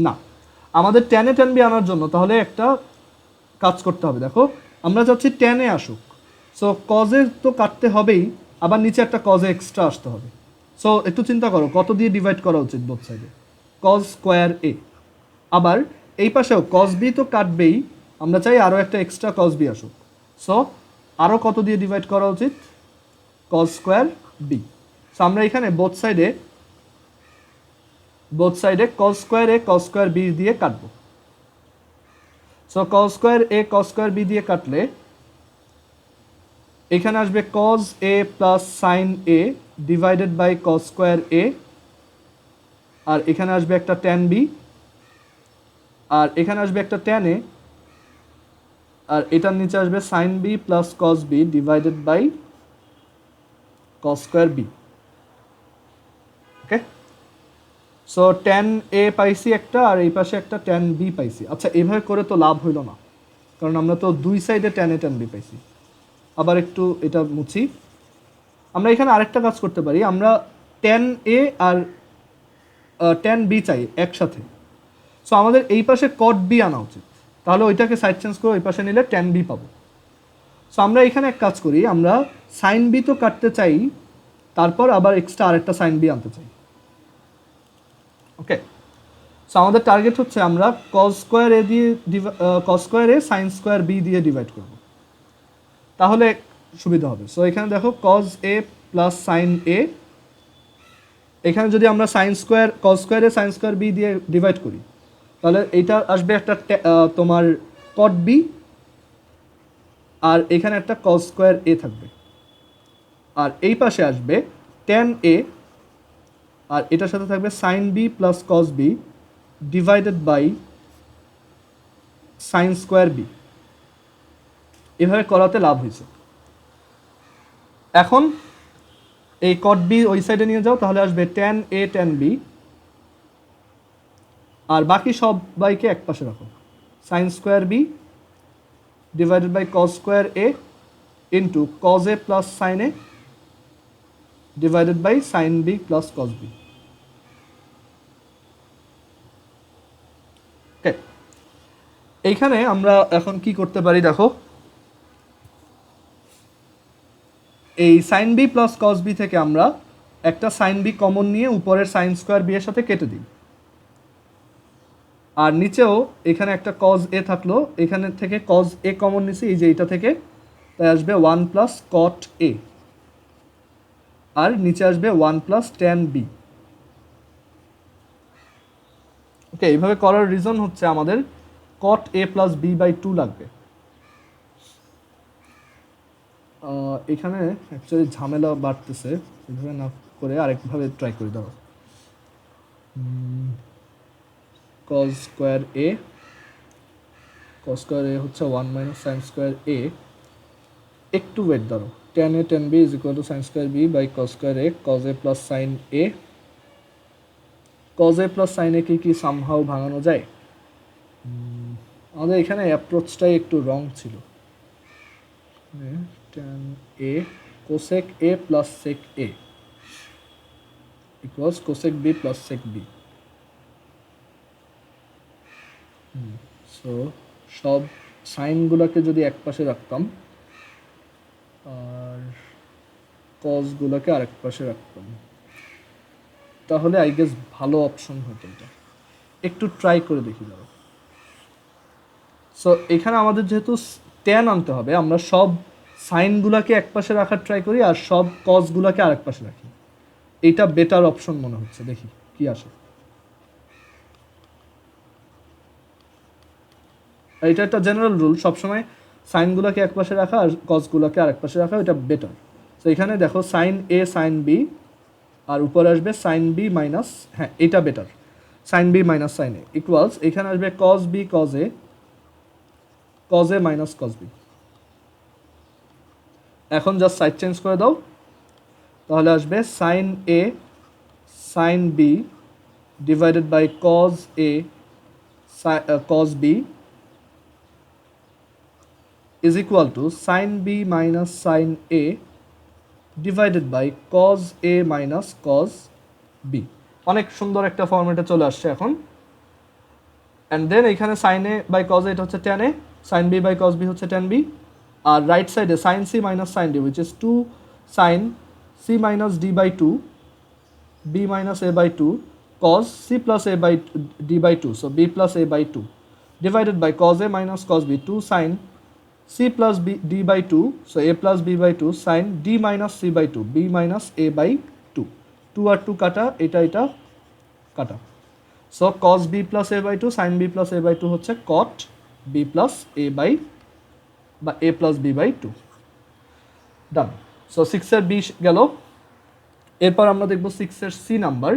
না। আমাদের 10 বি আনার জন্য তাহলে একটা কাজ করতে হবে। দেখো আমরা চাচ্ছি 10 আসুক, সো কজে তো কাটতে হবেই, আবার নিচে একটা কজে এক্সট্রা আসতে হবে। সো একটু চিন্তা করো কত দিয়ে ডিভাইড করা উচিত বোথ সাইডে, কজ স্কোয়ার এ। আবার এই পাশেও কজ বি তো কাটবেই, আমরা চাই আরও একটা এক্সট্রা কজ বি আসুক, সো আরও কত দিয়ে ডিভাইড করা উচিত, কজ স্কোয়ার বি। সো আমরা এখানে বোথ সাইডে কজ স্কোয়ার এ কজ স্কোয়ার বি দিয়ে কাটবো। সো কজ স্কোয়ার এ কজ স্কোয়ার বি দিয়ে কাটলে এখানে আসবে cos A plus sine a divided by cos square এ, আর এখানে আসবে একটা 10 বি, আর এখানে আসবে একটা 10 এ, আর এটার নিচে আসবে sine B plus cos B divided by cos square B. Okay, so 10 এ পাইছি একটা, আর এই পাশে একটা 10 বি পাইছি। আচ্ছা এইভাবে করে তো লাভ হইল না, কারণ আমরা তো দুই সাইডে 10 বি পাইছি। আবার একটু এটা মুছি, আমরা এখানে আরেকটা কাজ করতে পারি, আমরা 10 আর 10 বি চাই একসাথে, সো আমাদের এই পাশে কট বি আনা উচিত, তাহলে ওইটাকে সাইড চেঞ্জ করে ওই পাশে নিলে 10 বি পাবো। সো আমরা এখানে এক কাজ করি, আমরা সাইন বি তো কাটতে চাই, তারপর আবার এক্সট্রা আরেকটা সাইন বি আনতে চাই। ওকে, সো আমাদের টার্গেট হচ্ছে আমরা কজ স্কোয়ার এ দিয়ে কজ স্কোয়ার এ সাইন স্কোয়ার বি দিয়ে ডিভাইড করব, তাহলে সুবিধা হবে। সো এখানে দেখো কজ এ প্লাস সাইন এ, এখানে যদি আমরা সাইন স্কোয়ার কজ স্কোয়ার এ সাইন স্কোয়ার বি দিয়ে ডিভাইড করি, তাহলে এইটা আসবে একটা তোমার কট বি, আর এখানে একটা কজ স্কোয়ার এ থাকবে, আর এই পাশে আসবে 10 এ, আর এটার সাথে থাকবে sine B plus cos B divided by sine square B. এভাবে করাতে লাভ হয়েছে। এখন এই কট বি ওই সাইডে নিয়ে যাও, তাহলে আসবে 10 a 10 b, আর বাকি সবাইকে এক পাশে রাখো, sine square B divided by cos square a into cos A plus sine a divided by sine B plus cos b. Okay, এইখানে আমরা এখন কি করতে পারি, দেখো এই sine B plus cos b থেকে আমরা একটা সাইন বি কমন নিয়ে উপরের সাইন স্কোয়ার বি এর সাথে কেটে দিই, আর নিচেও এখানে একটা কজ এ থাকলো, এখানে থেকে কজ এ কমন নিছি, এই যে এটা থেকে, তাই আসবে 1 প্লাস কট এ, আর নিচে আসবে 1 প্লাস 10 বি। ওকে, এইভাবে করার রিজন হচ্ছে আমাদের কট এ প্লাস বি বাই 2 লাগবে। এখানে অ্যাকচুয়ালি ঝামেলা বাড়তেছে, এভাবে না করে আরেকভাবে ট্রাই করি। দাও কজ স্কোয়ার এ হচ্ছে 1 মাইনাস সাইন স্কোয়ার এ, একটু ওয়েট ধরো, 10 a 10b is equal to sine square b by cos square A, cos A plus sine A. Cos A plus sine a কি সামহাও ভাঙানো যায়? আমাদের এখানে অ্যাপ্রোচটাই একটু রং ছিল। 10 a cosec A plus sec A equals cosec B plus sec B. So সব সাইনগুলোকে যদি এক পাশে রাখতাম আর কজগুলোকে আরেক পাশে রাখতাম, তাহলে আই গেস ভালো অপশন হতো। এটা একটু ট্রাই করে দেখি দাও। সো এখানে আমাদের যেহেতু 10 আনতে হবে, আমরা সব সাইনগুলোকে এক পাশে রাখার ট্রাই করি আর সব কজগুলোকে আরেক পাশে রাখি, এইটা বেটার অপশন মনে হচ্ছে। দেখি কি আসে। এটা একটা জেনারেল রুল, সবসময় সাইনগুলোকে এক পাশে রাখা আর কসগুলোকে আরেক পাশে রাখা, এটা বেটার। তো এখানে দেখো সাইন এ সাইন বি আর উপরে আসবে সাইন বি মাইনাস, হ্যাঁ এটা better, sine B minus sine a equals এখানে আসবে cos b cos a minus cos b. এখন জাস্ট সাইড চেঞ্জ করে দাও, তাহলে আসবে sine A sine B divided by cos a cos b is equal to sin b minus sin a divided by cos a minus cos b। অনেক সুন্দর একটা ফর্মেটে চলে আসছে এখন। অ্যান্ড দেন এখানে sin a by cos a এটা হচ্ছে tan a, sin b by cos b হচ্ছে tan b, আর রাইট সাইডে sin c minus sin d which is 2 sin c minus d by 2 b minus a by 2 cos c plus a by d by 2, so b plus a by 2 divided by cos a minus cos b 2 sin c plus b d by 2, so a plus b by 2 sin d minus c by 2 b minus a by 2, 2 আর 2 কাটা, এটা কাটা, so cos b plus a by 2 sin b plus a by 2 হচ্ছে cot b plus a by বা a plus b by 2, done. So 6 এর b গেল। এরপর আমরা দেখব 6 এর c নাম্বার।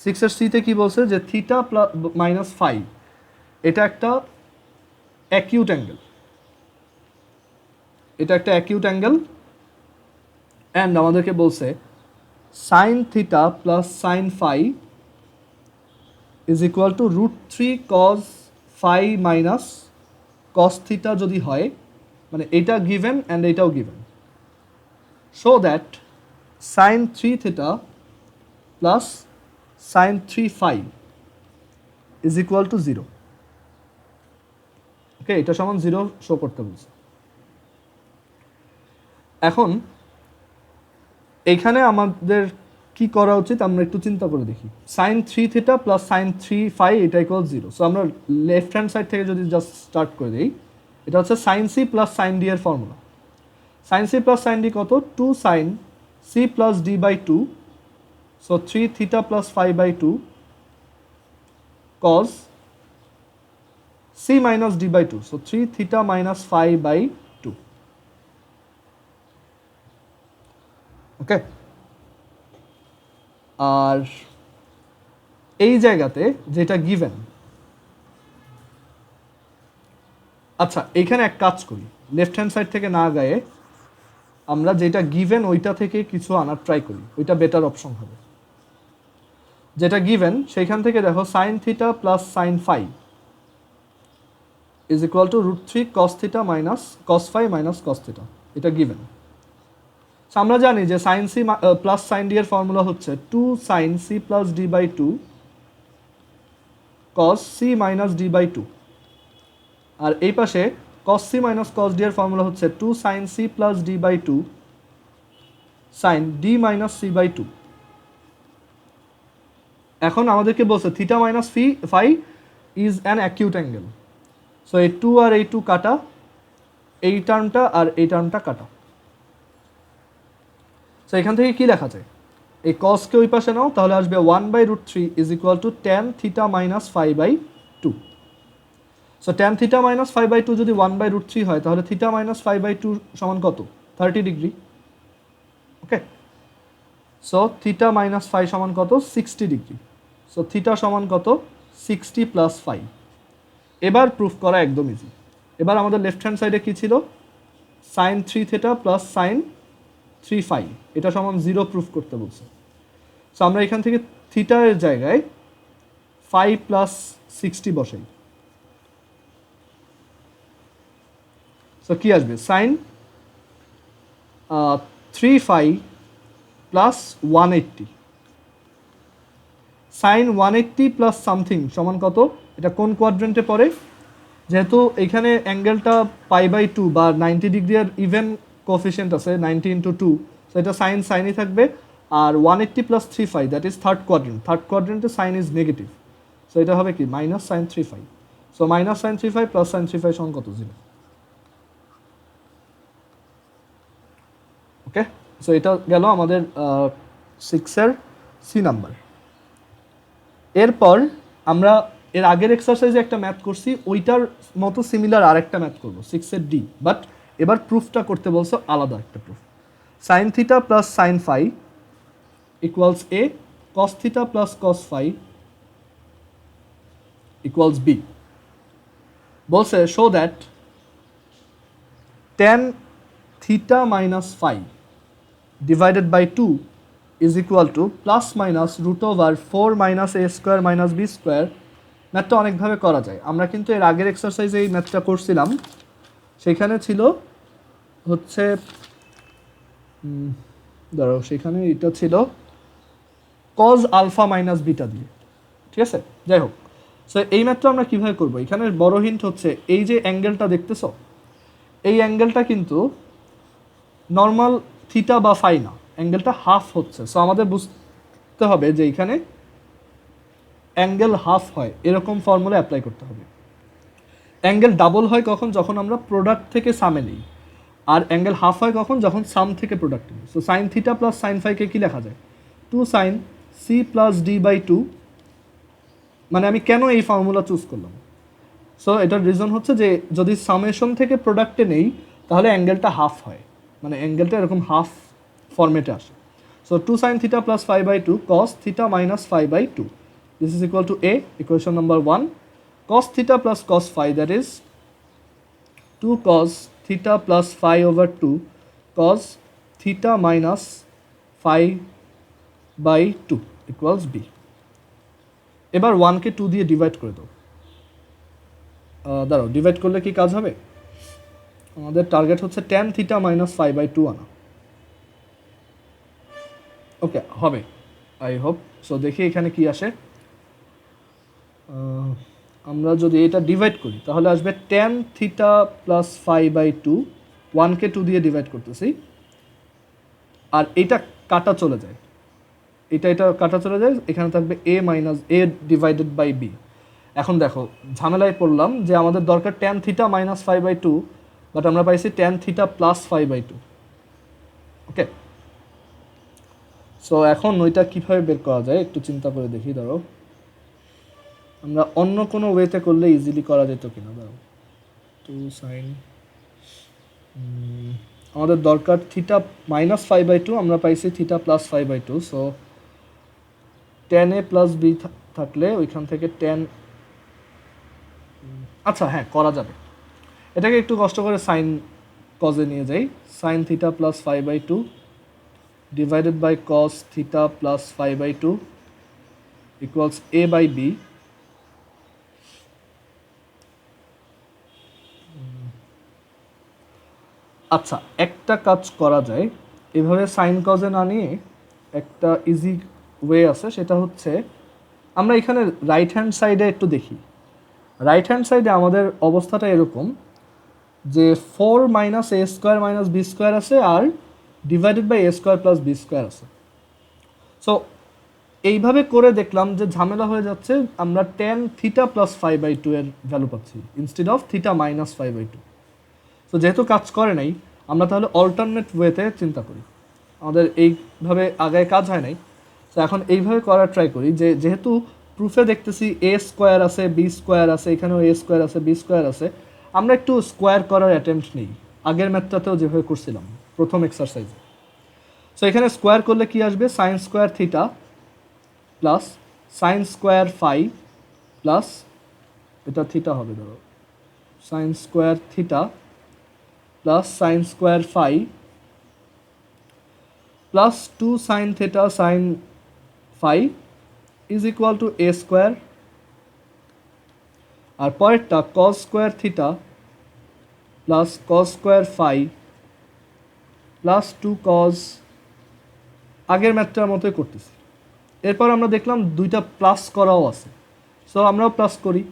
6 এর c তে কি বলছে যে থিটা মাইনাস ফাই এটা একটা অ্যাকিউট অ্যাঙ্গেল, এটা একটা অ্যাকিউট অ্যাঙ্গেল, অ্যান্ড আমাদেরকে বলছে sine theta plus sine phi is equal to √3 cos phi minus cos theta যদি হয়, মানে এটা গিভেন অ্যান্ড এটাও given, so that sine 3 theta plus sine 3 phi is equal to 0। Okay, এটা সমান 0 শো করতে বলছে। এখন এইখানে আমাদের কি করা উচিত আমরা একটু চিন্তা করে দেখি। Sine 3 theta plus sine 3 phi এটা ইকুয়াল 0। সো আমরা লেফট হ্যান্ড সাইড থেকে যদি জাস্ট স্টার্ট করে দিই, এটা হচ্ছে sine C plus sine d এর formula. Sine C plus sine d কত? 2 sine C plus d by 2, so 3 theta plus phi by 2 cos c minus d by 2, so 3 theta minus phi by 2, okay। আর এই জায়গাতে যেটা given, আচ্ছা এখানে এক কাজ করি, লেফট হ্যান্ড সাইড থেকে না গায়ে আমরা যেটা গিভেন ওইটা থেকে কিছু আনার ট্রাই করি, ওইটা বেটার অপশন হবে। যেটা গিভেন সেইখান থেকে দেখো sine theta plus sine phi is equal to √3 cos theta minus cos phi minus cos theta, এটা given। সো আমরা জানি যে sin c plus sin d এর ফর্মুলা হচ্ছে 2 sin c plus d by 2 cos c minus d by 2, আর এই পাশে cos c minus cos d এর ফর্মুলা হচ্ছে 2 sin c plus d by 2 sin d minus c by 2। এখন আমাদেরকে বলছে theta minus phi is an acute angle, so এই 2 আর এই 2 কাটা, এই টার্মটা আর এই টার্মটা কাটা। সো এখান থেকে কি লেখা যায়, এই কসকে ওই পাশে নাও, তাহলে আসবে 1/√3 is equal to tan theta minus phi by 2। So tan theta minus phi by 2 যদি 1/√3 হয়, তাহলে থিটা মাইনাস ফাই বাই 2 সমান কত? 30 ডিগ্রি। ওকে, সো থিটা মাইনাস ফাই সমান কত? 60 ডিগ্রি। সো থিটা সমান কত? 60 প্লাস ফাই। এবার প্রুফ করা একদম ইজি। এবার আমাদের লেফট হ্যান্ড সাইডে কি ছিল? Sine 3 theta plus sine 3 phi, এটা সমান 0 প্রুফ করতে বলছে। সো আমরা এখান থেকে থিটার জায়গায় 5 প্লাস 60 বসাই। সো কি আসবে? Sine 3 phi plus 180, sine 180 plus something সমান কত? এটা কোন কোয়াড্রেন্টে পড়ে? যেহেতু এখানে অ্যাঙ্গেলটা π/2 বা 90 ডিগ্রি আর ইভেন কোএফিসিয়েন্ট আছে 90 × 2, সো এটা সাইন সাইনই থাকবে। আর 180 plus 3 phi that is third quadrant, third কোয়াড্রেন্টে সাইন ইজ নেগেটিভ, সো এটা হবে কি? Minus sine 3 phi. So minus sine 3 phi plus sine 3 phi সমান কত? 0। ওকে, সো এটা গেল আমাদের 6 এর সি নাম্বার। এরপর আমরা এর আগের এক্সারসাইজে একটা ম্যাথ করছি, ওইটার মতো সিমিলার আরেকটা ম্যাথ করবো 6-এর ডি, বাট এবার প্রুফটা করতে বলছো আলাদা একটা proof. Sine theta plus sine phi equals a, cos theta plus cos phi equals b. বলছে show that tan theta minus phi divided by 2 is equal to plus minus root over 4 minus a square minus b square। ম্যাথটা অনেকভাবে করা যায়, আমরা কিন্তু এর আগের এক্সারসাইজে এই ম্যাথটা করছিলাম, সেখানে ছিল হচ্ছে ধরো সেখানে এটা ছিল cos আলফা মাইনাস বিটা দিয়ে, ঠিক আছে। যাই হোক, সো এই ম্যাথটা আমরা কীভাবে করবো, এখানে বড় হিন্ট হচ্ছে এই যে অ্যাঙ্গেলটা দেখতেছো, এই অ্যাঙ্গেলটা কিন্তু নর্মাল থিটা বা ফাই না, অ্যাঙ্গেলটা হাফ হচ্ছে। সো আমাদের বুঝতে হবে যে এখানে অ্যাঙ্গেল হাফ হয় এরকম ফর্মুলা অ্যাপ্লাই করতে হবে। অ্যাঙ্গেল ডাবল হয় কখন, যখন আমরা প্রোডাক্ট থেকে সামে নিই, আর অ্যাঙ্গেল হাফ হয় কখন, যখন সাম থেকে প্রোডাক্ট নিই। So sine theta plus sine ফাইকে কী লেখা যায়, 2 sine C plus d by 2। মানে আমি কেন এই ফর্মুলা চুজ করলাম, সো এটার রিজন হচ্ছে যে যদি সামেশন থেকে প্রোডাক্টে নেই তাহলে অ্যাঙ্গেলটা হাফ হয়, মানে অ্যাঙ্গেলটা এরকম হাফ ফর্মেটে আসে। So 2 sine theta plus phi by 2 cos theta minus phi by 2, this is equal to a, equation number 1। Cos theta plus cos phi, that is 2 cos theta plus phi over 2 cos theta minus phi by 2 equals b. এবার 1কে 2 দিয়ে divide করে দাও। দাঁড়াও, divide করলে কি কাজ হবে, আমাদের টার্গেট হচ্ছে tan theta minus phi by 2 আনা। ওকে, হবে আই হোপ। সো দেখি এখানে কি আসে। আমরা যদি এটা ডিভাইড করি তাহলে আসবে tan theta plus phi by 2, 1কে 2 দিয়ে ডিভাইড করতেছি, আর এটা কাটা চলে যায়, এটা কাটা চলে যায়, এখানে থাকবে a minus a divided by b। এখন দেখো ঝামেলায় পড়লাম যে আমাদের দরকার tan theta minus phi by 2, but আমরা পাইছি tan theta plus phi by 2। Okay, so এখন ওইটা কীভাবে বের করা যায় একটু চিন্তা করে দেখি। ধরো আমরা অন্য কোনো ওয়েতে করলে ইজিলি করা যেত কিনা। ধরো 2 সাইন, আমাদের দরকার থিটা মাইনাস ফাই বাই 2, আমরা পাইছি theta plus phi by 2। So tan a plus b থাকলে ওইখান থেকে tan, আচ্ছা হ্যাঁ করা যাবে, এটাকে একটু কষ্ট করে সাইন কজে নিয়ে যাই। Sine theta plus phi by 2 divided by cos theta plus phi by 2 equals a by b. আচ্ছা, একটা কাজ করা যায়, এভাবে সাইন কজে না নিয়ে একটা ইজি ওয়ে আছে, সেটা হচ্ছে আমরা এখানে রাইট হ্যান্ড সাইডে একটু দেখি। রাইট হ্যান্ড সাইডে আমাদের অবস্থাটা এরকম যে 4 minus a square minus b square আছে, আর divided by a square plus B square আছে। সো এইভাবে করে দেখলাম যে ঝামেলা হয়ে যাচ্ছে, আমরা tan theta plus phi by 2 এর ভ্যালু পাচ্ছি instead of theta minus phi by 2। So যেহেতু কাজ করে নাই, আমরা তাহলে অল্টারনেট ওয়েতে চিন্তা করি, আমাদের এইভাবে আগে কাজ হয় নাই। তো এখন এইভাবে করার ট্রাই করি, যে যেহেতু প্রুফে দেখতেছি এ স্কোয়ার আছে বি স্কোয়ার আছে, এখানেও এ স্কোয়ার আছে বি স্কোয়ার আছে, আমরা একটু স্কোয়ার করার অ্যাটেম্পট নিই, আগের ম্যাথটাতেও যেভাবে করছিলাম প্রথম এক্সারসাইজে। সো এখানে স্কোয়ার করলে কি আসবে, sine square theta plus sine square phi plus, এটা থিটা হবে ধরো, sine square theta plus sine square phi plus 2 sine theta sine phi is equal to A square, আর পরেরটা cos square theta plus cos square phi plus 2 cos, আগের ম্যাথটার মতোই করতেছি। এরপর আমরা দেখলাম দুইটা প্লাস করাও আছে, সো আমরাও প্লাস করি।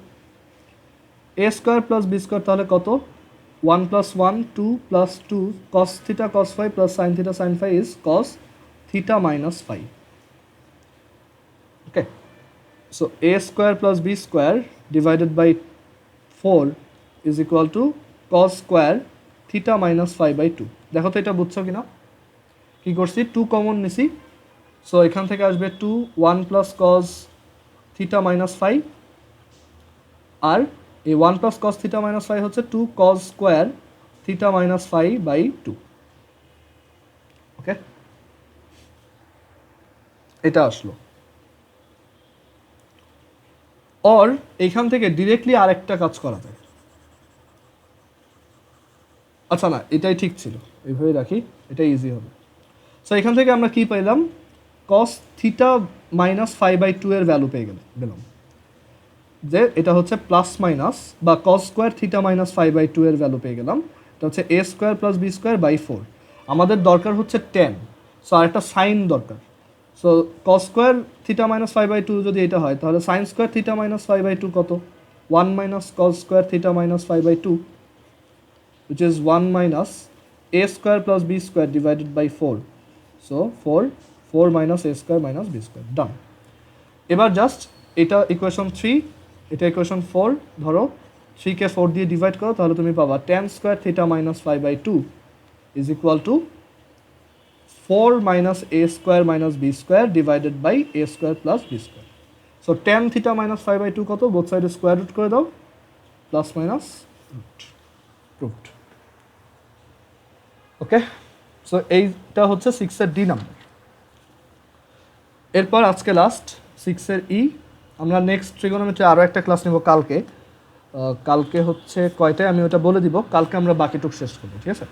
A square plus B square তাহলে কত, 1 plus 1 2 plus 2 cos theta cos phi plus sine theta sine phi is cos theta minus phi. Okay, so a square plus B square divided by 4 is equal to cos square theta minus phi by 2। দেখো তো এটা বুঝছো কিনা, কী করছি, 2 common নিছি, so এখান থেকে আসবে 2 1 plus cos theta minus phi আর এই 1 plus cos theta minus phi হচ্ছে 2 cos square theta minus phi by 2। Okay, এটা আসলো। অর এইখান থেকে ডিরেক্টলি আরেকটা কাজ করা যায়। আচ্ছা না, এটাই ঠিক ছিল, এইভাবে রাখি, এটাই ইজি হবে। সো এখান থেকে আমরা কি পাইলাম, cos theta minus phi by 2 এর ভ্যালু পেয়ে গেলাম, যে এটা হচ্ছে প্লাস মাইনাস বা cos square theta minus phi by 2 এর ভ্যালু পেয়ে গেলাম। এটা হচ্ছে A square plus B square by 4। আমাদের দরকার হচ্ছে 10, সো আরেকটা সাইন দরকার। So cos square theta minus phi by 2 যদি এটা হয়, তাহলে sine square theta minus phi by 2 কত? 1 minus cos square theta minus phi by 2, which is 1 minus a square plus b square divided by 4. So 4 minus a square minus b square, done. এবার just এটা equation 3, এটা equation 4 ধরো, 3 কে 4 দিয়ে divide করো, তাহলে তুমি পাবা tan square theta minus 5 by 2 is equal to 4 minus a square minus b square divided by a square plus b square. So tan theta minus 5 by 2 কত? বোথ সাইডে স্কোয়ার রুট করে দাও, plus minus root, proved. Okay, so এইটা হচ্ছে 6-এর D number. এরপর আজকে last 6-এর ই। আমরা next trigonometry আরও একটা ক্লাস নেব কালকে। কালকে হচ্ছে কয়টায় আমি ওটা বলে দিব, কালকে আমরা বাকিটুক শেষ করবো, ঠিক আছে?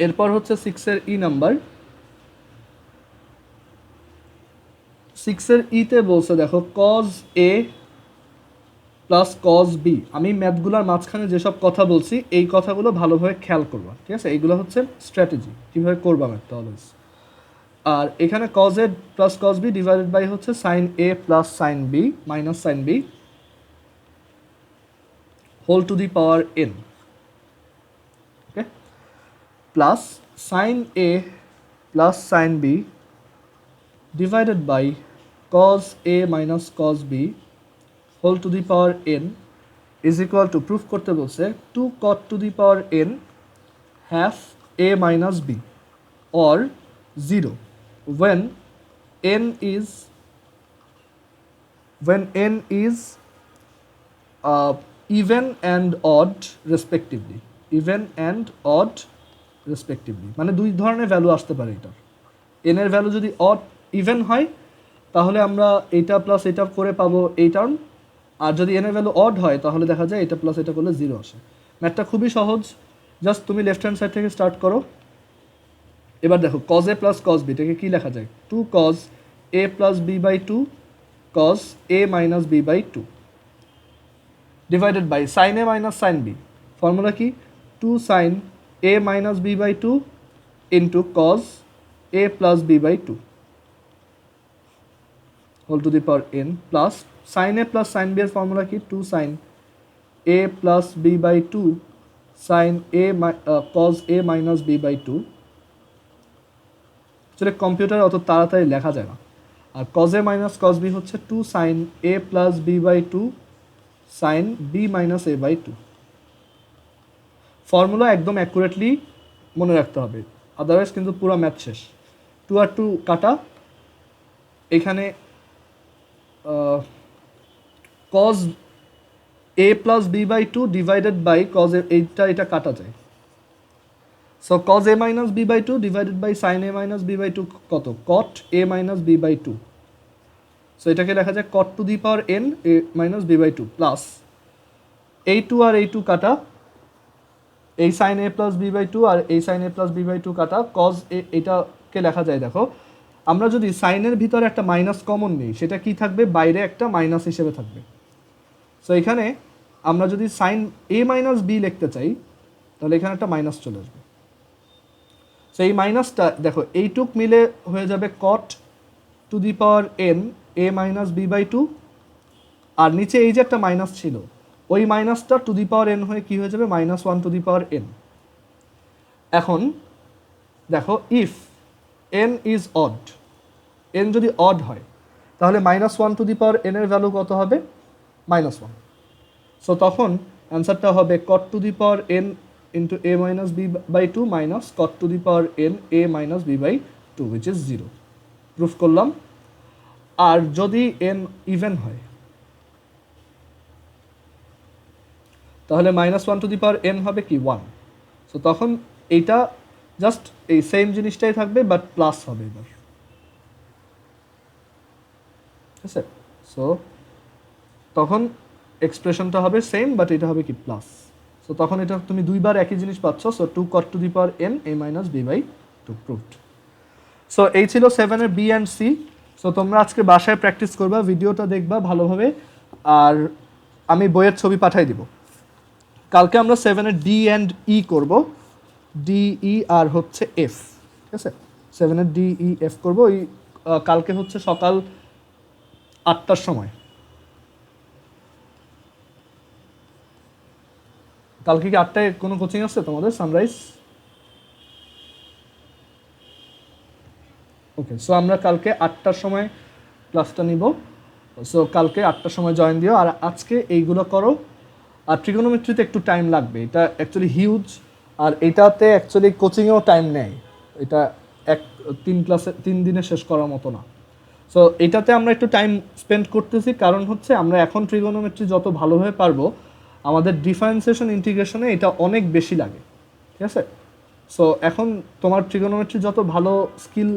এরপর হচ্ছে 6-এর ই নাম্বার। 6-এর ইতে বলছে দেখো কজ এ প্লাস কজ বি। আমি ম্যাথগুলোর মাঝখানে যেসব কথা বলছি এই কথাগুলো ভালোভাবে খেয়াল করবা, ঠিক আছে? এইগুলো হচ্ছে স্ট্র্যাটেজি, কীভাবে করবা ম্যাথটা অলওয়েজ। আর এখানে cos A plus cos B divided by হচ্ছে sine A plus sine B minus sine B whole to the power n, okay, plus sine A plus sine B divided by cos A minus cos B whole to the power n is equal to, proof করতে বলছে, 2 cot to the power n half a minus b or 0 when n is even and odd respectively, even and odd respectively, মানে দুই ধরনের value আসতে পারে এটার। n এর value যদি অড ইভেন হয় তাহলে আমরা এটা প্লাস এটা করে পাবো এই টার্ম, আর যদি n এর ভ্যালু অড হয় তাহলে দেখা যায় এটা প্লাস এটা করলে 0 আসে। ম্যাথটা খুবই সহজ, জাস্ট তুমি লেফট হ্যান্ড সাইড থেকে স্টার্ট করো। এবার দেখো কজ এ প্লাস কজ বি, এটাকে কী লেখা যায়? 2 cos a plus B by 2 cos a minus b by 2 divided by sine a minus sine b. Formula কি? 2 sine a minus b by 2 into cos a plus B by 2 whole to the power n, plus sine A plus sine b এর formula কি? 2 sine a plus B by 2 sine a cos a minus b by 2। আসলে কম্পিউটারে অত তাড়াতাড়ি লেখা যায় না। আর cos a মাইনাস cos b হচ্ছে 2 sine a plus B by 2 sine B minus a by 2। Formula একদম অ্যাকুরেটলি মনে রাখতে হবে, আদারওয়াইজ কিন্তু পুরো ম্যাথ শেষ। 2 আর 2 কাটা, এখানে cos a plus B by 2 divided by cos a, এটা কাটা যায়। So cos a minus b by 2 divided by sine a minus b by 2 কত? cot a minus b by 2। So এটাকে লেখা যায় cot to the power n a minus b by 2 plus এই 2 আর এই 2 কাটা, এই sine a plus B by 2 আর এই sine a plus B by 2 কাটা, cos a এটাকে লেখা যায়, দেখো আমরা যদি সাইনের ভিতরে একটা মাইনাস কমন নিই সেটা কি থাকবে? বাইরে একটা মাইনাস হিসেবে থাকবে। সো এখানে আমরা যদি সাইন a মাইনাস বি লিখতে চাই তাহলে এখানে একটা মাইনাস চলে আসবে। সো এই মাইনাসটা দেখো এইটুক মিলে হয়ে যাবে cot to the power n a minus b by 2, আর নিচে এই যে একটা মাইনাস ছিল ওই মাইনাসটা টু দি পাওয়ার n হয়ে কী হয়ে যাবে? Minus 1 two the power n। এখন দেখো if n is odd, n যদি অড হয় তাহলে minus 1 two the power n এর ভ্যালু কত হবে? মাইনাস 1। সো তখন অ্যান্সারটা হবে cot to the power n into a minus b by 2 minus cot to the power n a minus b by 2 which is 0. Proof করলাম। আর যদি n even হয়, তাহলে -1 হবে কি 1। সো তখন এইটা জাস্ট এই সেম জিনিসটাই থাকবে বাট প্লাস হবে এবার, ঠিক আছে। সো তখন এক্সপ্রেশনটা হবে সেম বাট এটা হবে কি প্লাস। সো তখন এটা তুমি দুইবার একই জিনিস পাচ্ছ। So 2 cot to the power n a minus b/2 proved. So এই ছিল 7-এর বি অ্যান্ড সি। সো তোমরা আজকে বাসায় প্র্যাকটিস করবা, ভিডিওটা দেখবা ভালোভাবে, আর আমি বইয়ের ছবি পাঠাই দিব। কালকে আমরা 7-এর ডি অ্যান্ড ই করবো, ডি ই আর হচ্ছে এফ, ঠিক আছে। 7-এর ডি ই এফ করবো ওই কালকে হচ্ছে সকাল 8টার সময়। কালকে কি 8টায় কোনো কোচিং আছে তোমাদের সানরাইজ? ওকে, সো আমরা কালকে 8টার সময় ক্লাসটা নিব। সো কালকে 8টার সময় জয়েন দিও, আর আজকে এইগুলো করো। আর ট্রিগোনোমেট্রিতে একটু টাইম লাগবে, এটা অ্যাকচুয়ালি হিউজ, আর এটাতে অ্যাকচুয়ালি কোচিংয়েও টাইম নেয়। এটা 3 দিনে শেষ করার মতো না। সো এটাতে আমরা একটু টাইম স্পেন্ড করতেছি, কারণ হচ্ছে আমরা এখন ট্রিগোনোমেট্রি যত ভালোভাবে পারবো, আমাদের ডিফারেন্সিয়েশন ইন্টিগ্রেশনে এটা অনেক বেশি লাগে, ঠিক আছে। সো এখন তোমার ট্রিগোনোমেট্রি যত ভালো স্কিল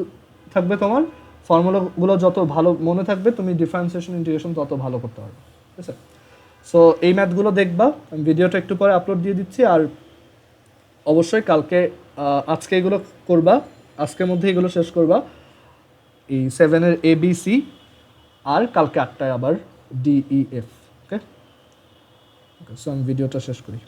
থাকবে, তোমার ফর্মুলাগুলো যত ভালো মনে থাকবে, তুমি ডিফারেন্সিয়েশন ইন্টিগ্রেশন তত ভালো করতে পারবে, ঠিক আছে। সো এই ম্যাথগুলো দেখবা, আমি ভিডিওটা একটু পরে আপলোড দিয়ে দিচ্ছি। আর অবশ্যই কালকে আজকে এগুলো করবা, আজকের মধ্যে এগুলো শেষ করবা, এই 7-এর এ বি সি, আর কালকে 8টায় আবার ডি ই এফ। ওকে, সো আমি ভিডিওটা শেষ করি।